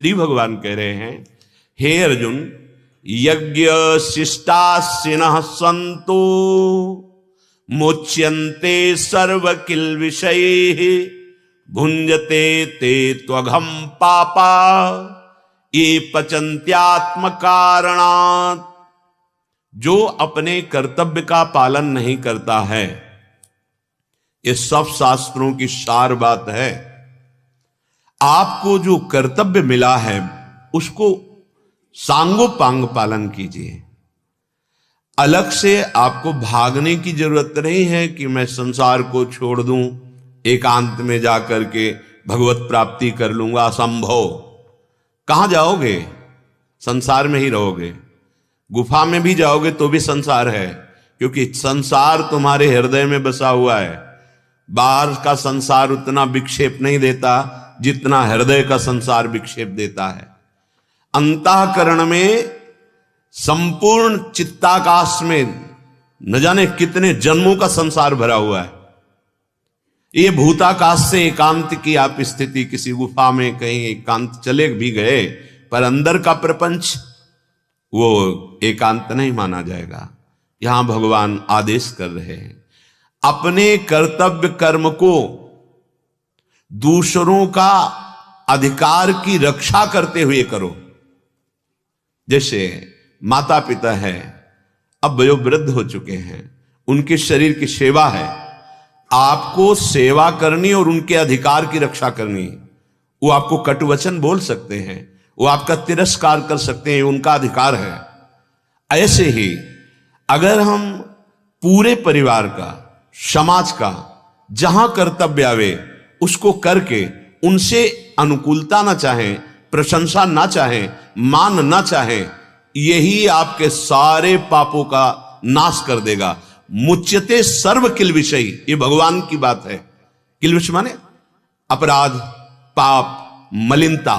श्री भगवान कह रहे हैं, हे अर्जुन, यज्ञ शिष्टासिनः सन्तो मुच्यन्ते सर्व किल विषयैः भुंजते ते त्वघम पापा ये पचन्त्यात्म कारणात्। जो अपने कर्तव्य का पालन नहीं करता है, ये सब शास्त्रों की सार बात है। आपको जो कर्तव्य मिला है उसको सांगोपांग पालन कीजिए। अलग से आपको भागने की जरूरत नहीं है कि मैं संसार को छोड़ दूं, एकांत में जाकर के भगवत प्राप्ति कर लूंगा। असंभव। कहां जाओगे? संसार में ही रहोगे। गुफा में भी जाओगे तो भी संसार है, क्योंकि संसार तुम्हारे हृदय में बसा हुआ है। बाहर का संसार उतना विक्षेप नहीं देता जितना हृदय का संसार विक्षेप देता है। अंतःकरण में संपूर्ण चित्ताकाश में न जाने कितने जन्मों का संसार भरा हुआ है। ये भूताकाश से एकांत की आप स्थिति, किसी गुफा में कहीं एकांत चले भी गए, पर अंदर का प्रपंच वो एकांत नहीं माना जाएगा। यहां भगवान आदेश कर रहे हैं, अपने कर्तव्य कर्म को दूसरों का अधिकार की रक्षा करते हुए करो। जैसे माता पिता है, अब वयोवृद्ध हो चुके हैं, उनके शरीर की सेवा है, आपको सेवा करनी और उनके अधिकार की रक्षा करनी। वो आपको कटुवचन बोल सकते हैं, वो आपका तिरस्कार कर सकते हैं, उनका अधिकार है। ऐसे ही अगर हम पूरे परिवार का, समाज का जहां कर्तव्य आवे उसको करके उनसे अनुकूलता ना चाहें, प्रशंसा ना चाहें, मान ना चाहें, यही आपके सारे पापों का नाश कर देगा। मुच्यते सर्व किल विषय, ये भगवान की बात है। किल विषय माने अपराध, पाप, मलिनता।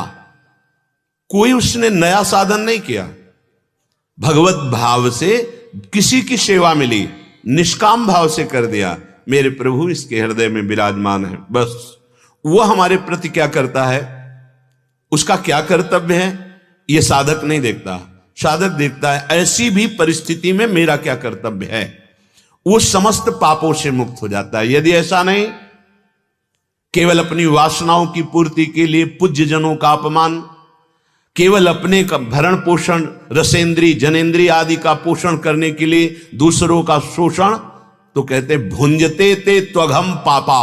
कोई उसने नया साधन नहीं किया, भगवत भाव से किसी की सेवा मिली, निष्काम भाव से कर दिया, मेरे प्रभु इसके हृदय में विराजमान है, बस। वह हमारे प्रति क्या करता है, उसका क्या कर्तव्य है, यह साधक नहीं देखता। साधक देखता है ऐसी भी परिस्थिति में मेरा क्या कर्तव्य है। वो समस्त पापों से मुक्त हो जाता है। यदि ऐसा नहीं, केवल अपनी वासनाओं की पूर्ति के लिए पूज्य जनों का अपमान, केवल अपने का भरण पोषण, रसेंद्री जनेन्द्री आदि का पोषण करने के लिए दूसरों का शोषण, तो कहते भुंजते ते त्वघम पापा।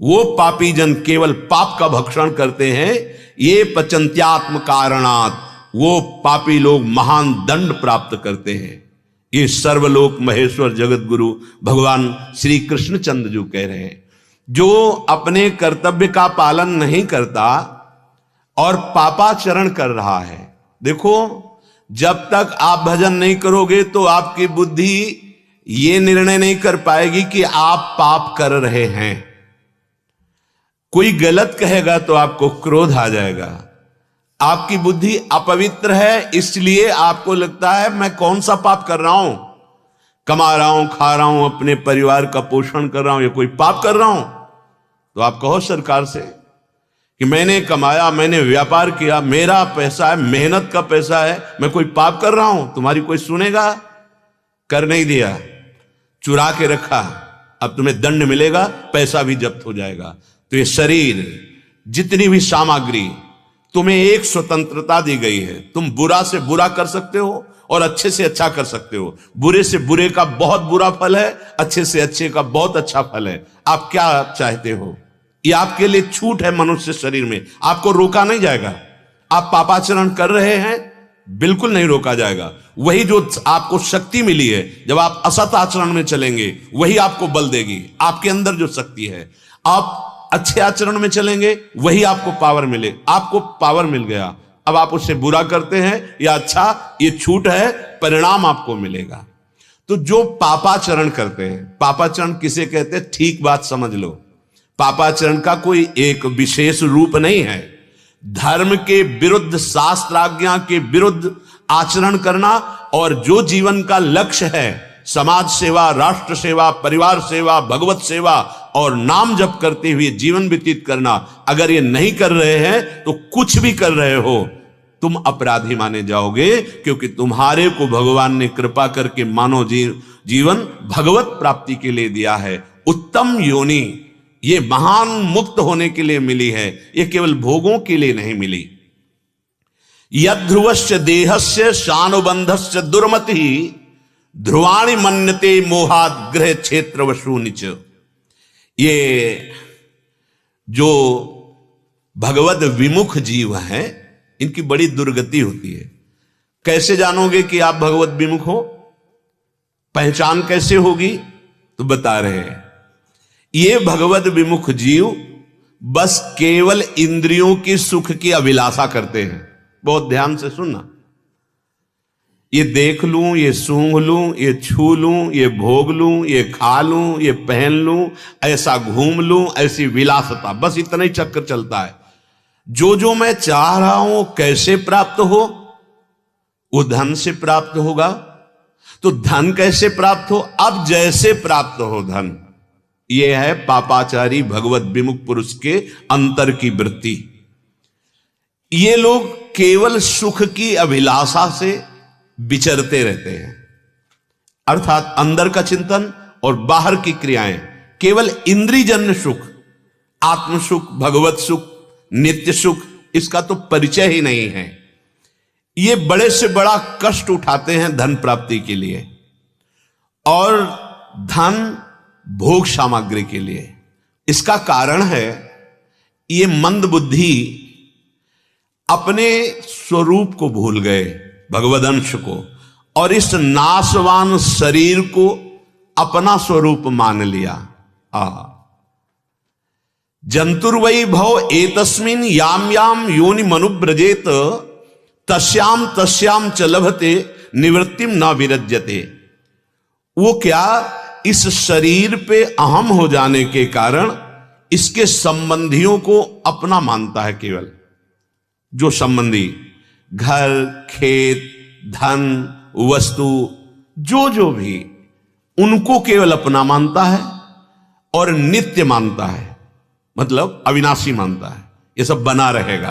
वो पापी जन केवल पाप का भक्षण करते हैं। ये पचन्त्यात्म कारणात्, वो पापी लोग महान दंड प्राप्त करते हैं। ये सर्वलोक महेश्वर जगत गुरु भगवान श्री कृष्णचंद्र जी कह रहे हैं। जो अपने कर्तव्य का पालन नहीं करता और पापाचरण कर रहा है, देखो, जब तक आप भजन नहीं करोगे तो आपकी बुद्धि ये निर्णय नहीं कर पाएगी कि आप पाप कर रहे हैं। कोई गलत कहेगा तो आपको क्रोध आ जाएगा। आपकी बुद्धि अपवित्र है, इसलिए आपको लगता है मैं कौन सा पाप कर रहा हूं, कमा रहा हूं, खा रहा हूं, अपने परिवार का पोषण कर रहा हूं, या कोई पाप कर रहा हूं। तो आप कहो सरकार से कि मैंने कमाया, मैंने व्यापार किया, मेरा पैसा है, मेहनत का पैसा है, मैं कोई पाप कर रहा हूं। तुम्हारी कोई सुनेगा? कर नहीं दिया, चुरा के रखा, अब तुम्हें दंड मिलेगा, पैसा भी जब्त हो जाएगा। तो ये शरीर, जितनी भी सामग्री, तुम्हें एक स्वतंत्रता दी गई है। तुम बुरा से बुरा कर सकते हो और अच्छे से अच्छा कर सकते हो। बुरे से बुरे का बहुत बुरा फल है, अच्छे से अच्छे का बहुत अच्छा फल है। आप क्या चाहते हो? ये आपके लिए छूट है। मनुष्य शरीर में आपको रोका नहीं जाएगा। आप पापाचरण कर रहे हैं, बिल्कुल नहीं रोका जाएगा। वही जो आपको शक्ति मिली है, जब आप असत आचरण में चलेंगे, वही आपको बल देगी। आपके अंदर जो शक्ति है, आप अच्छे आचरण में चलेंगे, वही आपको पावर मिले। आपको पावर मिल गया, अब आप उससे बुरा करते हैं या अच्छा, ये छूट है, परिणाम आपको मिलेगा। तो जो पापाचरण करते हैं, पापाचरण किसे कहते हैं, ठीक बात समझ लो। पापाचरण का कोई एक विशेष रूप नहीं है। धर्म के विरुद्ध, शास्त्राज्ञा के विरुद्ध आचरण करना, और जो जीवन का लक्ष्य है समाज सेवा, राष्ट्र सेवा, परिवार सेवा, भगवत सेवा और नाम जप करते हुए जीवन व्यतीत करना, अगर ये नहीं कर रहे हैं तो कुछ भी कर रहे हो, तुम अपराधी माने जाओगे, क्योंकि तुम्हारे को भगवान ने कृपा करके मानव जीवन भगवत प्राप्ति के लिए दिया है। उत्तम योनि ये महान मुक्त होने के लिए मिली है, ये केवल भोगों के लिए नहीं मिली। यद्ध्रुवस्य देहस्य शानुबंधस्य दुर्मति ध्रुवाणि मन्यते मोहाद ग्रह क्षेत्र वशूनिच। ये जो भगवद विमुख जीव हैं, इनकी बड़ी दुर्गति होती है। कैसे जानोगे कि आप भगवत विमुख हो? पहचान कैसे होगी? तो बता रहे हैं, ये भगवत विमुख जीव बस केवल इंद्रियों की सुख की अभिलाषा करते हैं। बहुत ध्यान से सुनना, ये देख लूं, ये सूंघ लूं, ये छू लूं, ये भोग लूं, ये खा लूं, ये पहन लूं, ऐसा घूम लूं, ऐसी विलासता, बस इतना ही चक्कर चलता है। जो मैं चाह रहा हूं कैसे प्राप्त हो? वो धन से प्राप्त होगा। तो धन कैसे प्राप्त हो? अब जैसे प्राप्त हो धन, यह है पापाचारी भगवत विमुख पुरुष के अंतर की वृत्ति। ये लोग केवल सुख की अभिलाषा से विचरते रहते हैं, अर्थात अंदर का चिंतन और बाहर की क्रियाएं, केवल इंद्रियजन्य सुख, आत्म सुख, भगवत सुख, नित्य सुख, इसका तो परिचय ही नहीं है। ये बड़े से बड़ा कष्ट उठाते हैं धन प्राप्ति के लिए, और धन भोग सामग्री के लिए। इसका कारण है ये मंद बुद्धि अपने स्वरूप को भूल गए, भगवदंश को, और इस नाशवान शरीर को अपना स्वरूप मान लिया। जंतुर्वै भव एतस्मिन् याम याम योनि मनुव्रजेत तस्याम तस्याम च लभते निवृत्तिम न विरज्यते। वो क्या, इस शरीर पे अहम हो जाने के कारण इसके संबंधियों को अपना मानता है। केवल जो संबंधी, घर, खेत, धन, वस्तु, जो भी, उनको केवल अपना मानता है और नित्य मानता है, मतलब अविनाशी मानता है। ये सब बना रहेगा,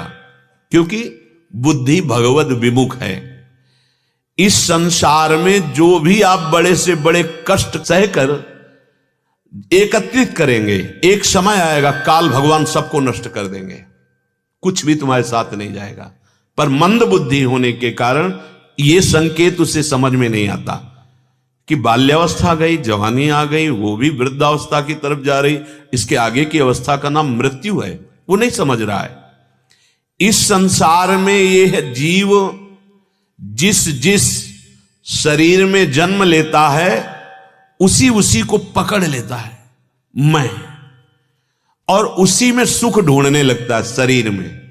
क्योंकि बुद्धि भगवत विमुख है। इस संसार में जो भी आप बड़े से बड़े कष्ट सहकर एकत्रित करेंगे, एक समय आएगा काल भगवान सबको नष्ट कर देंगे, कुछ भी तुम्हारे साथ नहीं जाएगा। पर मंद बुद्धि होने के कारण यह संकेत उसे समझ में नहीं आता कि बाल्यावस्था गई, जवानी आ गई, वो भी वृद्धावस्था की तरफ जा रही, इसके आगे की अवस्था का नाम मृत्यु है। वो नहीं समझ रहा है। इस संसार में यह जीव जिस जिस शरीर में जन्म लेता है, उसी को पकड़ लेता है मैं, और उसी में सुख ढूंढने लगता है शरीर में।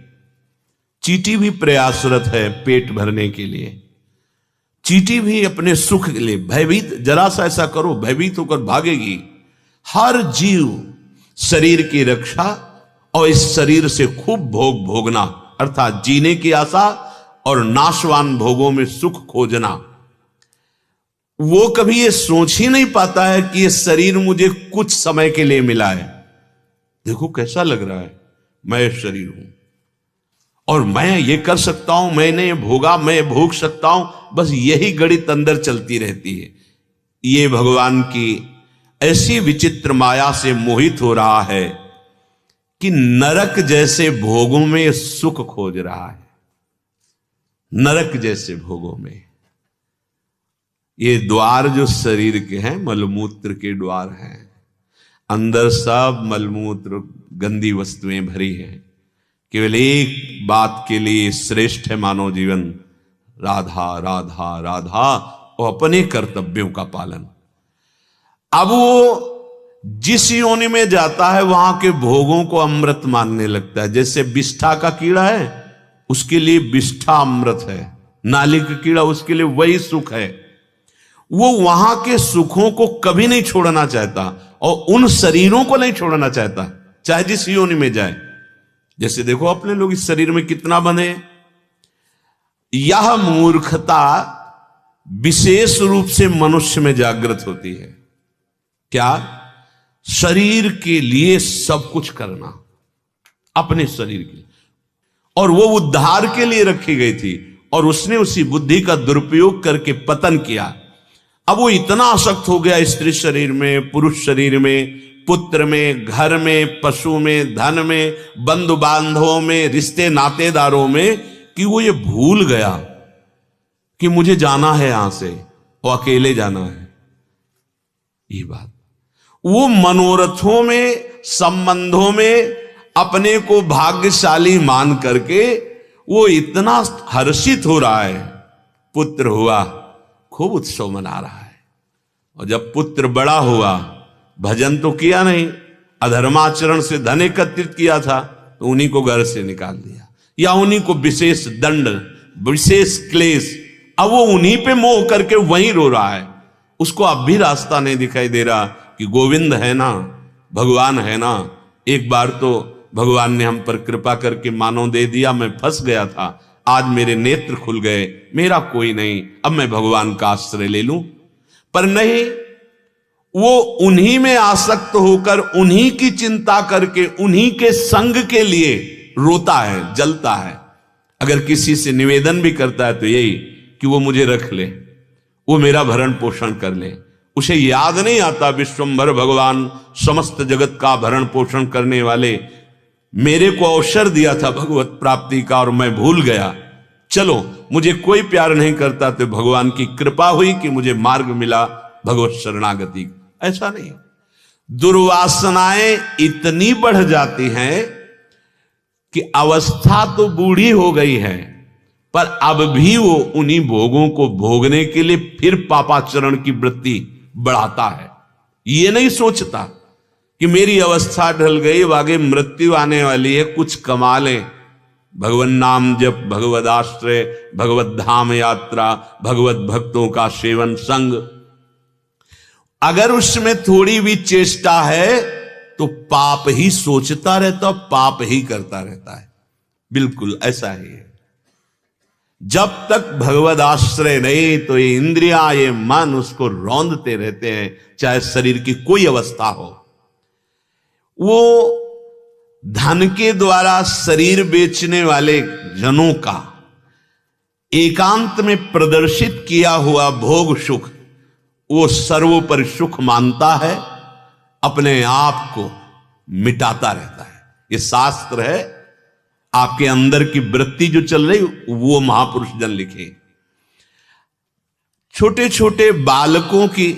चींटी भी प्रयासरत है पेट भरने के लिए, चींटी भी अपने सुख के लिए भयभीत, जरा सा ऐसा करो भयभीत होकर भागेगी। हर जीव शरीर की रक्षा और इस शरीर से खूब भोग भोगना, अर्थात जीने की आशा और नाशवान भोगों में सुख खोजना। वो कभी ये सोच ही नहीं पाता है कि ये शरीर मुझे कुछ समय के लिए मिला है। देखो कैसा लग रहा है, मैं शरीर हूं और मैं ये कर सकता हूं, मैंने भोगा, मैं भोग सकता हूं, बस यही गणित अंदर चलती रहती है। ये भगवान की ऐसी विचित्र माया से मोहित हो रहा है कि नरक जैसे भोगों में सुख खोज रहा है, नरक जैसे भोगों में। ये द्वार जो शरीर के हैं, मलमूत्र के द्वार हैं, अंदर सब मलमूत्र गंदी वस्तुएं भरी हैं। केवल एक बात के लिए श्रेष्ठ है मानव जीवन, राधा राधा राधा, और अपने कर्तव्यों का पालन। अब वो जिस योनि में जाता है वहां के भोगों को अमृत मानने लगता है। जैसे बिष्ठा का कीड़ा है, उसके लिए बिष्ठा अमृत है, नाली का कीड़ा उसके लिए वही सुख है। वो वहां के सुखों को कभी नहीं छोड़ना चाहता और उन शरीरों को नहीं छोड़ना चाहता, चाहे जिस योनि में जाए। जैसे देखो अपने लोग इस शरीर में कितना बंधे। यह मूर्खता विशेष रूप से मनुष्य में जागृत होती है। क्या? शरीर के लिए सब कुछ करना, अपने शरीर के लिए, और वो उद्धार के लिए रखी गई थी, और उसने उसी बुद्धि का दुरुपयोग करके पतन किया। अब वो इतना आसक्त हो गया स्त्री शरीर में, पुरुष शरीर में, पुत्र में, घर में, पशु में, धन में, बंधु बांधवों में, रिश्ते नातेदारों में, कि वो ये भूल गया कि मुझे जाना है यहां से, और अकेले जाना है। ये बात वो मनोरथों में, संबंधों में अपने को भाग्यशाली मान करके वो इतना हर्षित हो रहा है। पुत्र हुआ, खूब उत्सव मना रहा है, और जब पुत्र बड़ा हुआ, भजन तो किया नहीं, अधर्माचरण से धन एकत्रित किया था, तो उन्हीं को घर से निकाल दिया, या उन्हीं को विशेष दंड, विशेष क्लेश। अब वो उन्हीं पे मोह करके वहीं रो रहा है। उसको अब भी रास्ता नहीं दिखाई दे रहा कि गोविंद है ना, भगवान है ना। एक बार तो भगवान ने हम पर कृपा करके मानव दे दिया, मैं फंस गया था, आज मेरे नेत्र खुल गए, मेरा कोई नहीं, अब मैं भगवान का आश्रय ले लूं। पर नहीं, वो उन्हीं में आसक्त होकर, उन्हीं की चिंता करके, उन्हीं के संग के लिए रोता है, जलता है। अगर किसी से निवेदन भी करता है तो यही कि वो मुझे रख ले, वो मेरा भरण पोषण कर ले। उसे याद नहीं आता विश्वंभर भगवान, समस्त जगत का भरण पोषण करने वाले, मेरे को अवसर दिया था भगवत प्राप्ति का और मैं भूल गया। चलो, मुझे कोई प्यार नहीं करता तो भगवान की कृपा हुई कि मुझे मार्ग मिला भगवत शरणागति। ऐसा नहीं, दुर्वासनाएं इतनी बढ़ जाती हैं कि अवस्था तो बूढ़ी हो गई है, पर अब भी वो उन्हीं भोगों को भोगने के लिए फिर पापाचरण की वृत्ति बढ़ाता है। ये नहीं सोचता कि मेरी अवस्था ढल गई, आगे मृत्यु आने वाली है, कुछ कमा लें, भगवन नाम जप, भगवद आश्रय, भगवत धाम यात्रा, भगवत भक्तों का सेवन संग। अगर उसमें थोड़ी भी चेष्टा है तो पाप ही सोचता रहता, पाप ही करता रहता है। बिल्कुल ऐसा ही है। जब तक भगवद आश्रय नहीं तो ये इंद्रियां, ये मन उसको रौंदते रहते हैं, चाहे शरीर की कोई अवस्था हो। वो धन के द्वारा शरीर बेचने वाले जनों का एकांत में प्रदर्शित किया हुआ भोग सुख वो सर्वोपरि सुख मानता है, अपने आप को मिटाता रहता है। ये शास्त्र है, आपके अंदर की वृत्ति जो चल रही वो महापुरुष जन लिखे। छोटे छोटे बालकों की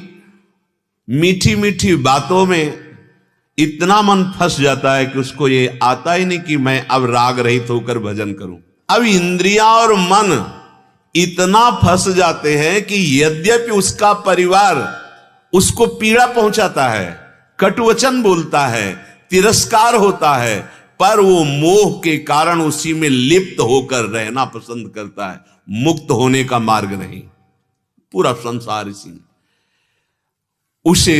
मीठी मीठी बातों में इतना मन फंस जाता है कि उसको ये आता ही नहीं कि मैं अब राग रहित होकर भजन करूं। अब इंद्रियां और मन इतना फंस जाते हैं कि यद्यपि उसका परिवार उसको पीड़ा पहुंचाता है, कटुवचन बोलता है, तिरस्कार होता है, पर वो मोह के कारण उसी में लिप्त होकर रहना पसंद करता है। मुक्त होने का मार्ग नहीं, पूरा संसार इसी में। उसे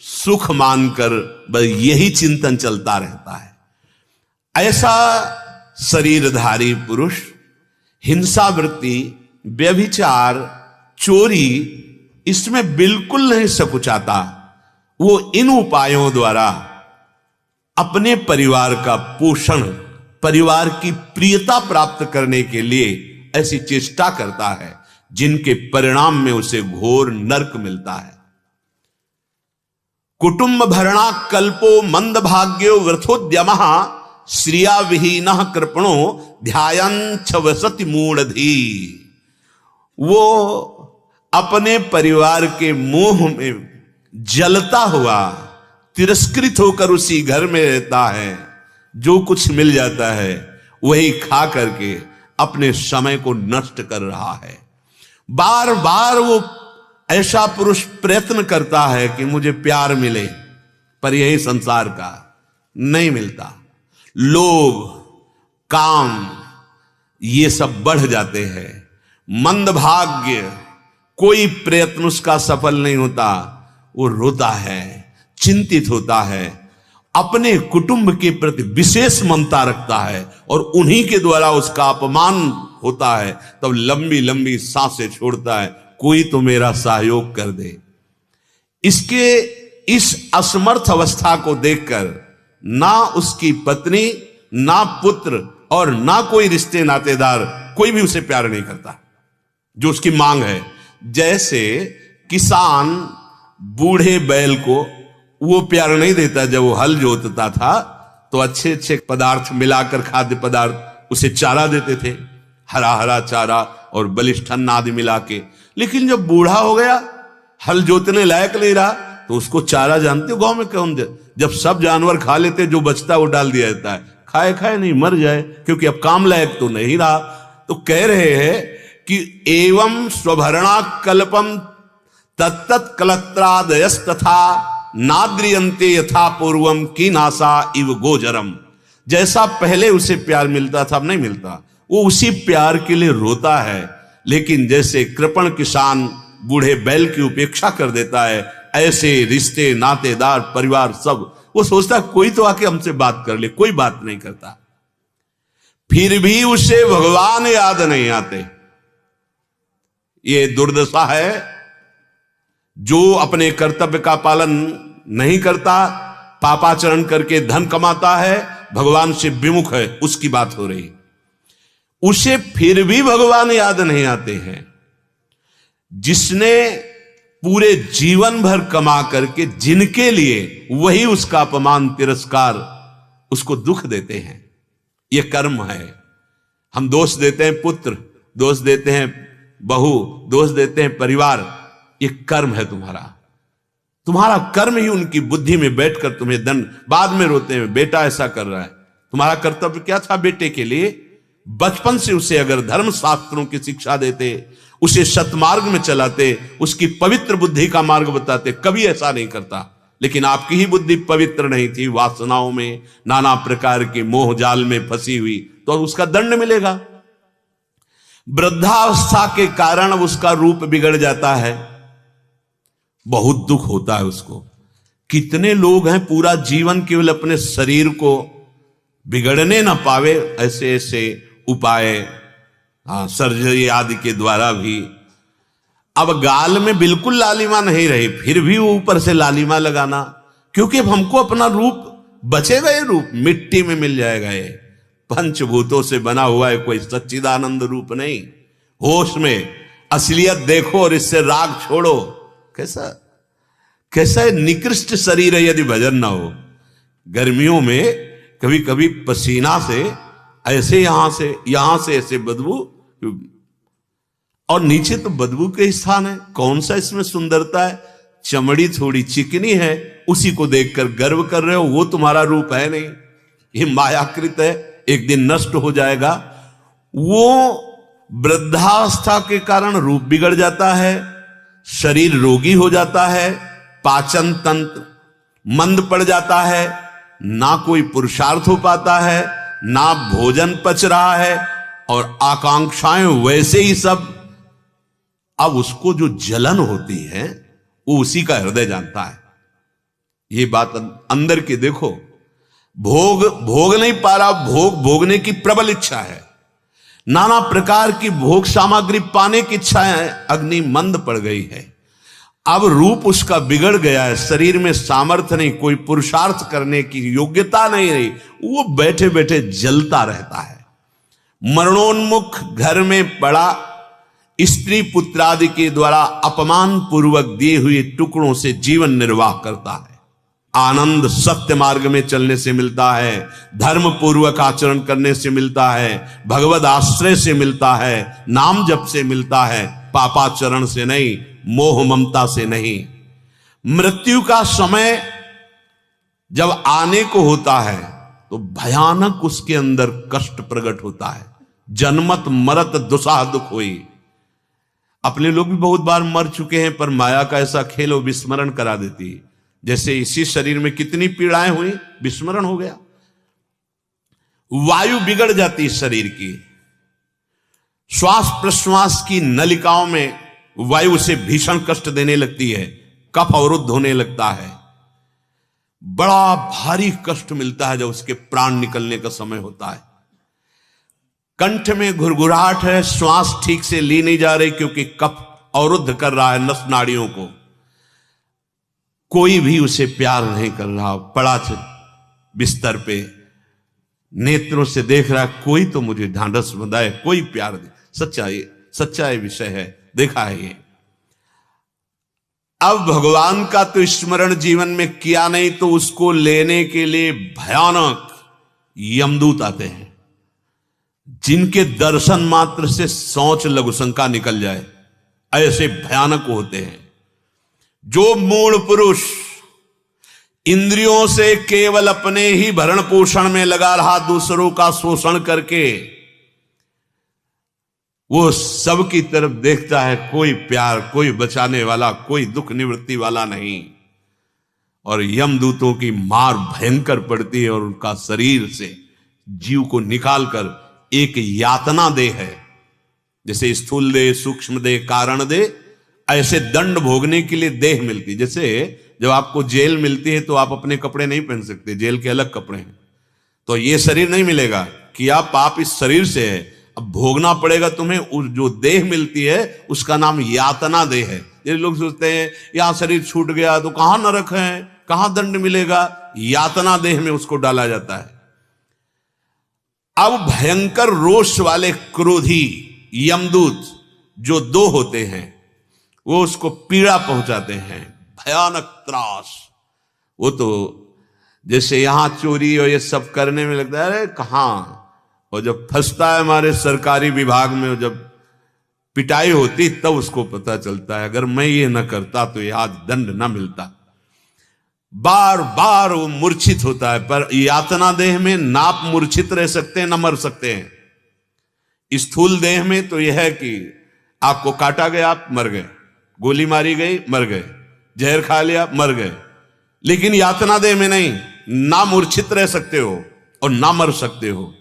सुख मानकर बस यही चिंतन चलता रहता है। ऐसा शरीरधारी पुरुष हिंसा वृत्ति, व्यभिचार, चोरी इसमें बिल्कुल नहीं सकुचाता। वो इन उपायों द्वारा अपने परिवार का पोषण, परिवार की प्रियता प्राप्त करने के लिए ऐसी चेष्टा करता है जिनके परिणाम में उसे घोर नरक मिलता है। कुटुंब भरणा कल्पो मंद भाग्यो वृथोद्यमः श्रिया विहीनः कृपणो ध्यायञ्च वसति मूढ़धी। वो अपने परिवार के मोह में जलता हुआ, तिरस्कृत होकर उसी घर में रहता है। जो कुछ मिल जाता है वही खा करके अपने समय को नष्ट कर रहा है। बार बार वो ऐसा पुरुष प्रयत्न करता है कि मुझे प्यार मिले, पर यही संसार का नहीं मिलता। लोभ, काम ये सब बढ़ जाते हैं। मंदभाग्य, कोई प्रयत्न उसका सफल नहीं होता। वो रोता है, चिंतित होता है, अपने कुटुंब के प्रति विशेष ममता रखता है, और उन्हीं के द्वारा उसका अपमान होता है तब लंबी लंबी सांसें छोड़ता है, कोई तो मेरा सहयोग कर दे। इसके इस असमर्थ अवस्था को देखकर ना उसकी पत्नी, ना पुत्र और ना कोई रिश्ते नातेदार, कोई भी उसे प्यार नहीं करता जो उसकी मांग है। जैसे किसान बूढ़े बैल को वो प्यार नहीं देता, जब वो हल जोतता था तो अच्छे अच्छे पदार्थ मिलाकर, खाद्य पदार्थ उसे चारा देते थे, हरा हरा चारा और बलिष्ठ अन्न आदि मिला के। लेकिन जब बूढ़ा हो गया, हल जोतने लायक नहीं रहा, तो उसको चारा, जानते हो गांव में कौन दे, जब सब जानवर खा लेते जो बचता है वो डाल दिया जाता है, खाए खाए नहीं मर जाए, क्योंकि अब काम लायक तो नहीं रहा। तो कह रहे हैं कि एवं स्वभरणा कल्पम तत्त कलत्रादयस्तथा नाद्रियंते यथा पूर्वम की नासा इव गोजरम। जैसा पहले उसे प्यार मिलता था अब नहीं मिलता, वो उसी प्यार के लिए रोता है। लेकिन जैसे कृपण किसान बूढ़े बैल की उपेक्षा कर देता है, ऐसे रिश्ते नातेदार परिवार सब, वो सोचता कोई तो आके हमसे बात कर ले, कोई बात नहीं करता। फिर भी उसे भगवान याद नहीं आते। ये दुर्दशा है। जो अपने कर्तव्य का पालन नहीं करता, पापाचरण करके धन कमाता है, भगवान से विमुख है, उसकी बात हो रही। उसे फिर भी भगवान याद नहीं आते हैं। जिसने पूरे जीवन भर कमा करके, जिनके लिए वही उसका अपमान तिरस्कार, उसको दुख देते हैं। यह कर्म है। हम दोष देते हैं पुत्र, दोष देते हैं बहू, दोष देते हैं परिवार। ये कर्म है तुम्हारा कर्म ही उनकी बुद्धि में बैठकर तुम्हें दंड, बाद में रोते हैं बेटा ऐसा कर रहा है। तुम्हारा कर्तव्य क्या था बेटे के लिए? बचपन से उसे अगर धर्म शास्त्रों की शिक्षा देते, उसे सतमार्ग में चलाते, उसकी पवित्र बुद्धि का मार्ग बताते, कभी ऐसा नहीं करता। लेकिन आपकी ही बुद्धि पवित्र नहीं थी, वासनाओं में, नाना प्रकार के मोह जाल में फंसी हुई, तो उसका दंड मिलेगा। वृद्धावस्था के कारण उसका रूप बिगड़ जाता है, बहुत दुख होता है उसको। कितने लोग हैं पूरा जीवन केवल अपने शरीर को बिगड़ने ना पावे ऐसे ऐसे उपाय, सर्जरी आदि के द्वारा भी। अब गाल में बिल्कुल लालिमा नहीं रही, फिर भी वो ऊपर से लालिमा लगाना, क्योंकि अब हमको अपना रूप बचेगा, ये रूप मिट्टी में मिल जाएगा। ये पंचभूतों से बना हुआ है, कोई सच्चिदानंद रूप नहीं। होश में असलियत देखो और इससे राग छोड़ो। कैसा निकृष्ट शरीर है यदि भजन ना हो। गर्मियों में कभी कभी पसीना से ऐसे यहां से ऐसे बदबू, और नीचे तो बदबू के स्थान है। कौन सा इसमें सुंदरता है? चमड़ी थोड़ी चिकनी है, उसी को देखकर गर्व कर रहे हो, वो तुम्हारा रूप है नहीं, ये मायाकृत है, एक दिन नष्ट हो जाएगा। वो वृद्धावस्था के कारण रूप बिगड़ जाता है, शरीर रोगी हो जाता है, पाचन तंत्र मंद पड़ जाता है, ना कोई पुरुषार्थ हो पाता है, ना भोजन पच रहा है, और आकांक्षाएं वैसे ही सब। अब उसको जो जलन होती है वो उसी का हृदय जानता है। ये बात अंदर की देखो। भोग नहीं पा रहा, भोगने की प्रबल इच्छा है, नाना प्रकार की भोग सामग्री पाने की इच्छा है, अग्नि मंद पड़ गई है। अब रूप उसका बिगड़ गया है, शरीर में सामर्थ्य नहीं, कोई पुरुषार्थ करने की योग्यता नहीं रही, वो बैठे बैठे जलता रहता है। मरणोन्मुख घर में पड़ा, स्त्री पुत्रादि के द्वारा अपमान पूर्वक दिए हुए टुकड़ों से जीवन निर्वाह करता है। आनंद सत्य मार्ग में चलने से मिलता है, धर्म पूर्वक आचरण करने से मिलता है, भगवद आश्रय से मिलता है, नाम जप से मिलता है, पापाचरण से नहीं, मोह ममता से नहीं। मृत्यु का समय जब आने को होता है तो भयानक उसके अंदर कष्ट प्रकट होता है। जन्मत मरत दुसाह दुख हुई। अपने लोग भी बहुत बार मर चुके हैं, पर माया का ऐसा खेल वो विस्मरण करा देती है। जैसे इसी शरीर में कितनी पीड़ाएं हुई, विस्मरण हो गया। वायु बिगड़ जाती है शरीर की, श्वास प्रश्वास की नलिकाओं में वायु से भीषण कष्ट देने लगती है, कफ अवरुद्ध होने लगता है, बड़ा भारी कष्ट मिलता है जब उसके प्राण निकलने का समय होता है। कंठ में घुरघुराहट है, श्वास ठीक से ली नहीं जा रही क्योंकि कफ अवरुद्ध कर रहा है नस नाड़ियों को। कोई भी उसे प्यार नहीं कर रहा, पड़ा बिस्तर पे नेत्रों से देख रहा है, कोई तो मुझे ढांढस बंधाए, कोई प्यार दे। सच्चा ये विषय है, देखा है ये। अब भगवान का तो स्मरण जीवन में किया नहीं, तो उसको लेने के लिए भयानक यमदूत आते हैं, जिनके दर्शन मात्र से सोच लघुशंका निकल जाए, ऐसे भयानक होते हैं। जो मूढ़ पुरुष इंद्रियों से केवल अपने ही भरण पोषण में लगा रहा, दूसरों का शोषण करके, वो सबकी तरफ देखता है, कोई प्यार, कोई बचाने वाला, कोई दुख निवृत्ति वाला नहीं। और यमदूतों की मार भयंकर पड़ती है और उनका शरीर से जीव को निकालकर एक यातना देह है, जैसे स्थूल देह, सूक्ष्म देह, कारण देह, ऐसे दंड भोगने के लिए देह मिलती। जैसे जब आपको जेल मिलती है तो आप अपने कपड़े नहीं पहन सकते, जेल के अलग कपड़े हैं, तो ये शरीर नहीं मिलेगा कि आप पाप इस शरीर से है, अब भोगना पड़ेगा तुम्हें। उस जो देह मिलती है उसका नाम यातना देह है। ये लोग सोचते हैं यहां शरीर छूट गया तो कहां नरक है, कहां दंड मिलेगा, यातना देह में उसको डाला जाता है। अब भयंकर रोष वाले क्रोधी यमदूत जो दो होते हैं, वो उसको पीड़ा पहुंचाते हैं, भयानक त्रास। वो तो जैसे यहां चोरी और ये सब करने में लगता है, अरे कहां, और जब फंसता है हमारे सरकारी विभाग में, जब पिटाई होती तब उसको पता चलता है, अगर मैं ये न करता तो ये आज दंड न मिलता। बार बार वो मूर्छित होता है, पर यातना देह में ना आप मूर्छित रह सकते हैं, न मर सकते हैं। स्थूल देह में तो यह है कि आपको काटा गया, आप मर गए, गोली मारी गई, मर गए, जहर खा लिया, मर गए। लेकिन यातना देह में नहीं, ना मूर्छित रह सकते हो और ना मर सकते हो।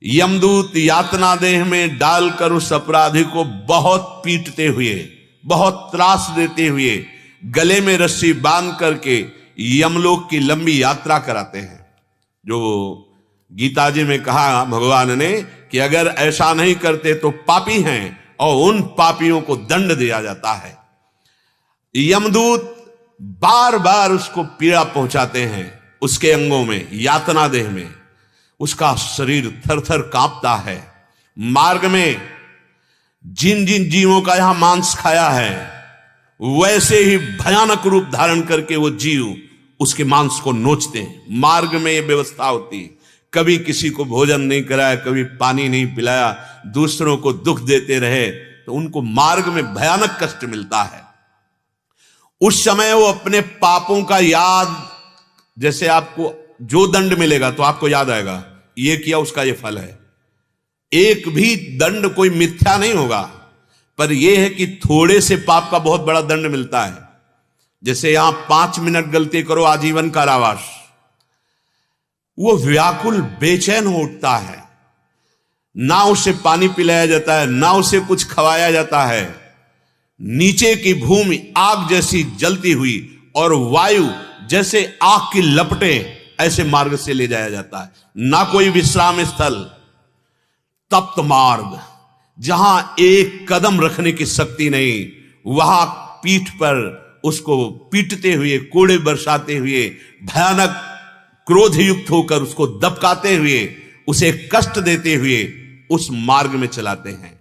यमदूत यातना देह में डालकर उस अपराधी को बहुत पीटते हुए, बहुत त्रास देते हुए, गले में रस्सी बांध करके यमलोक की लंबी यात्रा कराते हैं। जो गीता जी में कहा भगवान ने कि अगर ऐसा नहीं करते तो पापी हैं, और उन पापियों को दंड दिया जाता है। यमदूत बार बार उसको पीड़ा पहुंचाते हैं, उसके अंगों में, यातना देह में। उसका शरीर थर थर कांपता है। मार्ग में जिन जिन जीवों का यहां मांस खाया है, वैसे ही भयानक रूप धारण करके वो जीव उसके मांस को नोचते हैं। मार्ग में ये व्यवस्था होती है, कभी किसी को भोजन नहीं कराया, कभी पानी नहीं पिलाया, दूसरों को दुख देते रहे, तो उनको मार्ग में भयानक कष्ट मिलता है। उस समय वो अपने पापों का याद, जैसे आपको जो दंड मिलेगा तो आपको याद आएगा, ये किया उसका ये फल है। एक भी दंड कोई मिथ्या नहीं होगा, पर यह है कि थोड़े से पाप का बहुत बड़ा दंड मिलता है। जैसे यहां 5 मिनट गलती करो, आजीवन कारावास। वो व्याकुल बेचैन हो उठता है, ना उसे पानी पिलाया जाता है, ना उसे कुछ खवाया जाता है। नीचे की भूमि आग जैसी जलती हुई और वायु जैसे आग की लपटें, ऐसे मार्ग से ले जाया जाता है। ना कोई विश्राम स्थल, तप्त मार्ग, जहां एक कदम रखने की शक्ति नहीं, वहां पीठ पर उसको पीटते हुए, कोड़े बरसाते हुए, भयानक क्रोध युक्त होकर उसको दबकाते हुए, उसे कष्ट देते हुए उस मार्ग में चलाते हैं।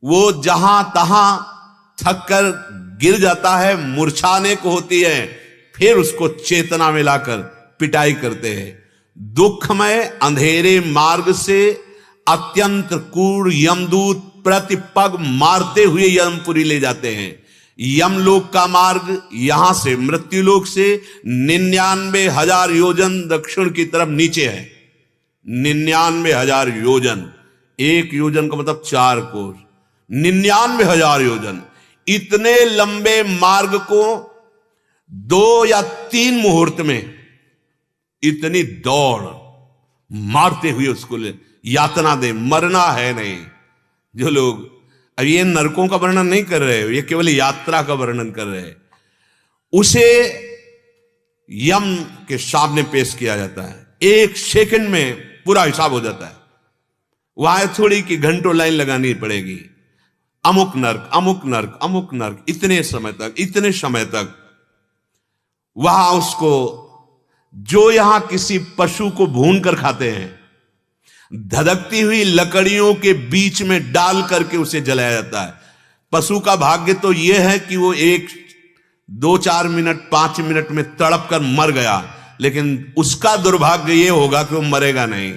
वो जहां तहां थक कर गिर जाता है, मूर्छाने को होती है, फिर उसको चेतना में लाकर पिटाई करते हैं। दुखमय अंधेरे मार्ग से अत्यंत क्रूर यमदूत प्रतिपग मारते हुए यमपुरी ले जाते हैं। यमलोक का मार्ग यहां से, मृत्युलोक से 99,000 योजन दक्षिण की तरफ नीचे है। 99,000 योजन, एक योजन का मतलब 4 कोस, 99,000 योजन। इतने लंबे मार्ग को 2 या 3 मुहूर्त में, इतनी दौड़ मारते हुए उसको यातना दे, मरना है नहीं। जो लोग अब ये नरकों का वर्णन नहीं कर रहे, ये केवल यात्रा का वर्णन कर रहे हैं। उसे यम के सामने पेश किया जाता है। 1 सेकंड में पूरा हिसाब हो जाता है। वहां थोड़ी कि घंटों लाइन लगानी पड़ेगी। अमुक नर्क, अमुक नर्क, अमुक नर्क, इतने समय तक वहां उसको, जो यहां किसी पशु को भून कर खाते हैं, धधकती हुई लकड़ियों के बीच में डाल करके उसे जलाया जाता है। पशु का भाग्य तो यह है कि वो 1-2-4 मिनट 5 मिनट में तड़प कर मर गया, लेकिन उसका दुर्भाग्य यह होगा कि वो मरेगा नहीं,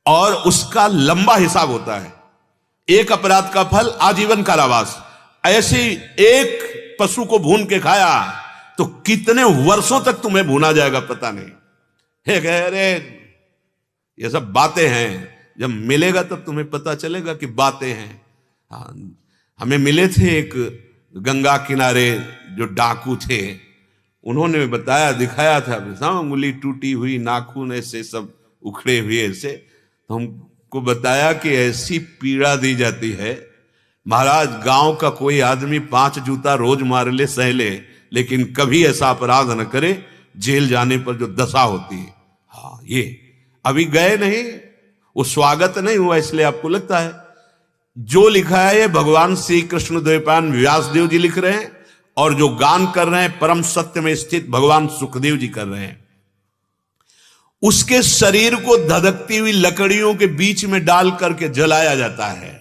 और उसका लंबा हिसाब होता है। एक अपराध का फल आजीवन कारावास। ऐसे एक पशु को भून के खाया तो कितने वर्षों तक तुम्हें भूना जाएगा पता नहीं है। अरे ये सब बातें हैं, जब मिलेगा तब तुम्हें पता चलेगा कि बातें हैं। हमें मिले थे एक गंगा किनारे जो डाकू थे, उन्होंने बताया, दिखाया था, उंगली टूटी हुई, नाखून ऐसे सब उखड़े हुए ऐसे, तो हमको बताया कि ऐसी पीड़ा दी जाती है महाराज, गांव का कोई आदमी 5 जूता रोज मार ले सह ले, लेकिन कभी ऐसा अपराध न करे, जेल जाने पर जो दशा होती है। हाँ, ये अभी गए नहीं, वो स्वागत नहीं हुआ, इसलिए आपको लगता है। जो लिखा है ये भगवान श्री कृष्ण द्वैपायन व्यासदेव जी लिख रहे हैं, और जो गान कर रहे हैं परम सत्य में स्थित भगवान सुखदेव जी कर रहे हैं। उसके शरीर को धधकती हुई लकड़ियों के बीच में डाल करके जलाया जाता है।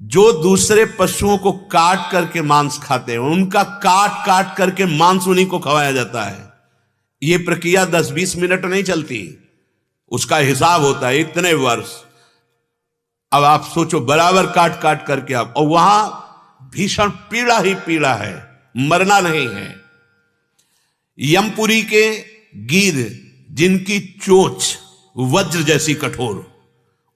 जो दूसरे पशुओं को काट करके मांस खाते हैं, उनका काट काट करके मांस उन्हीं को खवाया जाता है। यह प्रक्रिया 10-20 मिनट नहीं चलती, उसका हिसाब होता है इतने वर्ष। अब आप सोचो, बराबर काट काट करके आप, और वहां भीषण पीड़ा ही पीड़ा है, मरना नहीं है। यमपुरी के गीध, जिनकी चोंच वज्र जैसी कठोर,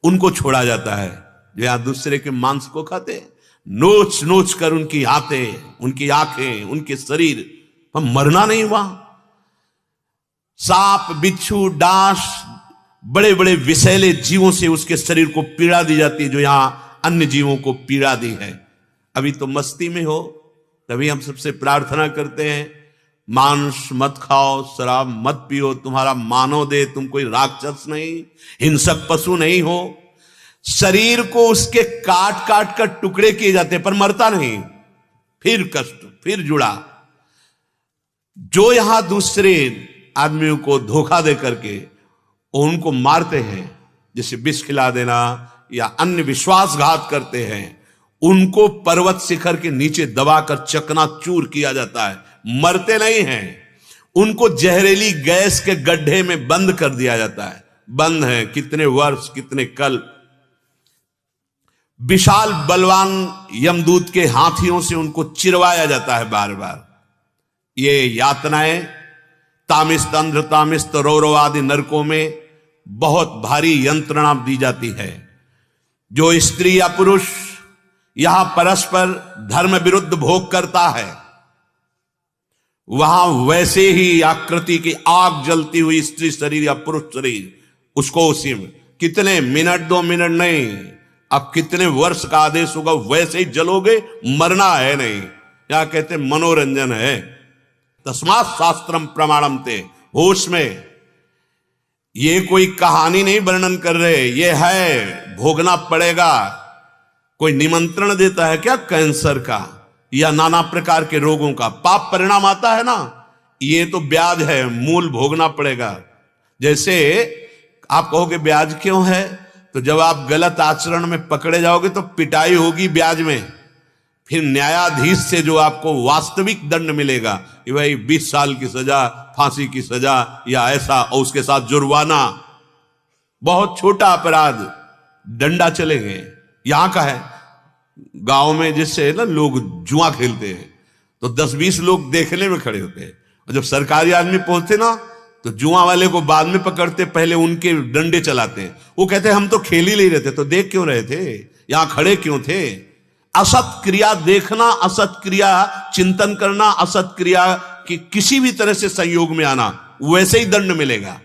उनको छोड़ा जाता है। जो यहां दूसरे के मांस को खाते, नोच नोच कर उनकी हाथें, उनकी आंखें, उनके शरीर, पर मरना नहीं वहां। सांप, बिच्छू, डांस, बड़े बड़े विषैले जीवों से उसके शरीर को पीड़ा दी जाती है, जो यहां अन्य जीवों को पीड़ा दी है। अभी तो मस्ती में हो, तभी हम सबसे प्रार्थना करते हैं, मांस मत खाओ, शराब मत पियो, तुम्हारा मानव दे, तुम कोई राक्षस नहीं, हिंसक पशु नहीं हो। शरीर को उसके काट काट कर टुकड़े किए जाते, पर मरता नहीं, फिर कष्ट, फिर जुड़ा। जो यहां दूसरे आदमियों को धोखा दे करके उनको मारते हैं, जैसे विष खिला देना या अन्य विश्वासघात करते हैं, उनको पर्वत शिखर के नीचे दबाकर चकनाचूर किया जाता है, मरते नहीं हैं। उनको जहरीली गैस के गड्ढे में बंद कर दिया जाता है, बंद है कितने वर्ष, कितने कल्प। विशाल बलवान यमदूत के हाथियों से उनको चिरवाया जाता है बार बार। ये यातनाएं तामिस्त, अंध्र तामिस्त, रौरव आदि नरकों में बहुत भारी यंत्रणा दी जाती है। जो स्त्री या पुरुष यहां परस्पर धर्म विरुद्ध भोग करता है, वहां वैसे ही आकृति की आग जलती हुई स्त्री शरीर या पुरुष शरीर, उसको उसी में कितने मिनट, 2 मिनट नहीं, अब कितने वर्ष का आदेश होगा, वैसे ही जलोगे, मरना है नहीं। क्या कहते, मनोरंजन है। तस्मात् शास्त्रम प्रमाणम ते, होश में। ये कोई कहानी नहीं वर्णन कर रहे, ये है, भोगना पड़ेगा। कोई निमंत्रण देता है क्या कैंसर का या नाना प्रकार के रोगों का? पाप परिणाम आता है ना, ये तो ब्याज है, मूल भोगना पड़ेगा। जैसे आप कहोगे ब्याज क्यों है, तो जब आप गलत आचरण में पकड़े जाओगे तो पिटाई होगी ब्याज में, फिर न्यायाधीश से जो आपको वास्तविक दंड मिलेगा कि भाई 20 साल की सजा, फांसी की सजा या ऐसा, और उसके साथ जुर्माना। बहुत छोटा अपराध, डंडा चलेंगे। यहां का है गांव में, जिससे ना लोग जुआ खेलते हैं तो 10-20 लोग देखने में खड़े होते हैं, और जब सरकारी आदमी पहुंचते ना तो जुआ वाले को बाद में पकड़ते, पहले उनके डंडे चलाते हैं। वो कहते हैं हम तो खेल ही नहीं रहे थे, तो देख क्यों रहे थे, यहां खड़े क्यों थे? असत क्रिया देखना, असत क्रिया चिंतन करना, असत क्रिया की किसी भी तरह से संयोग में आना, वैसे ही दंड मिलेगा।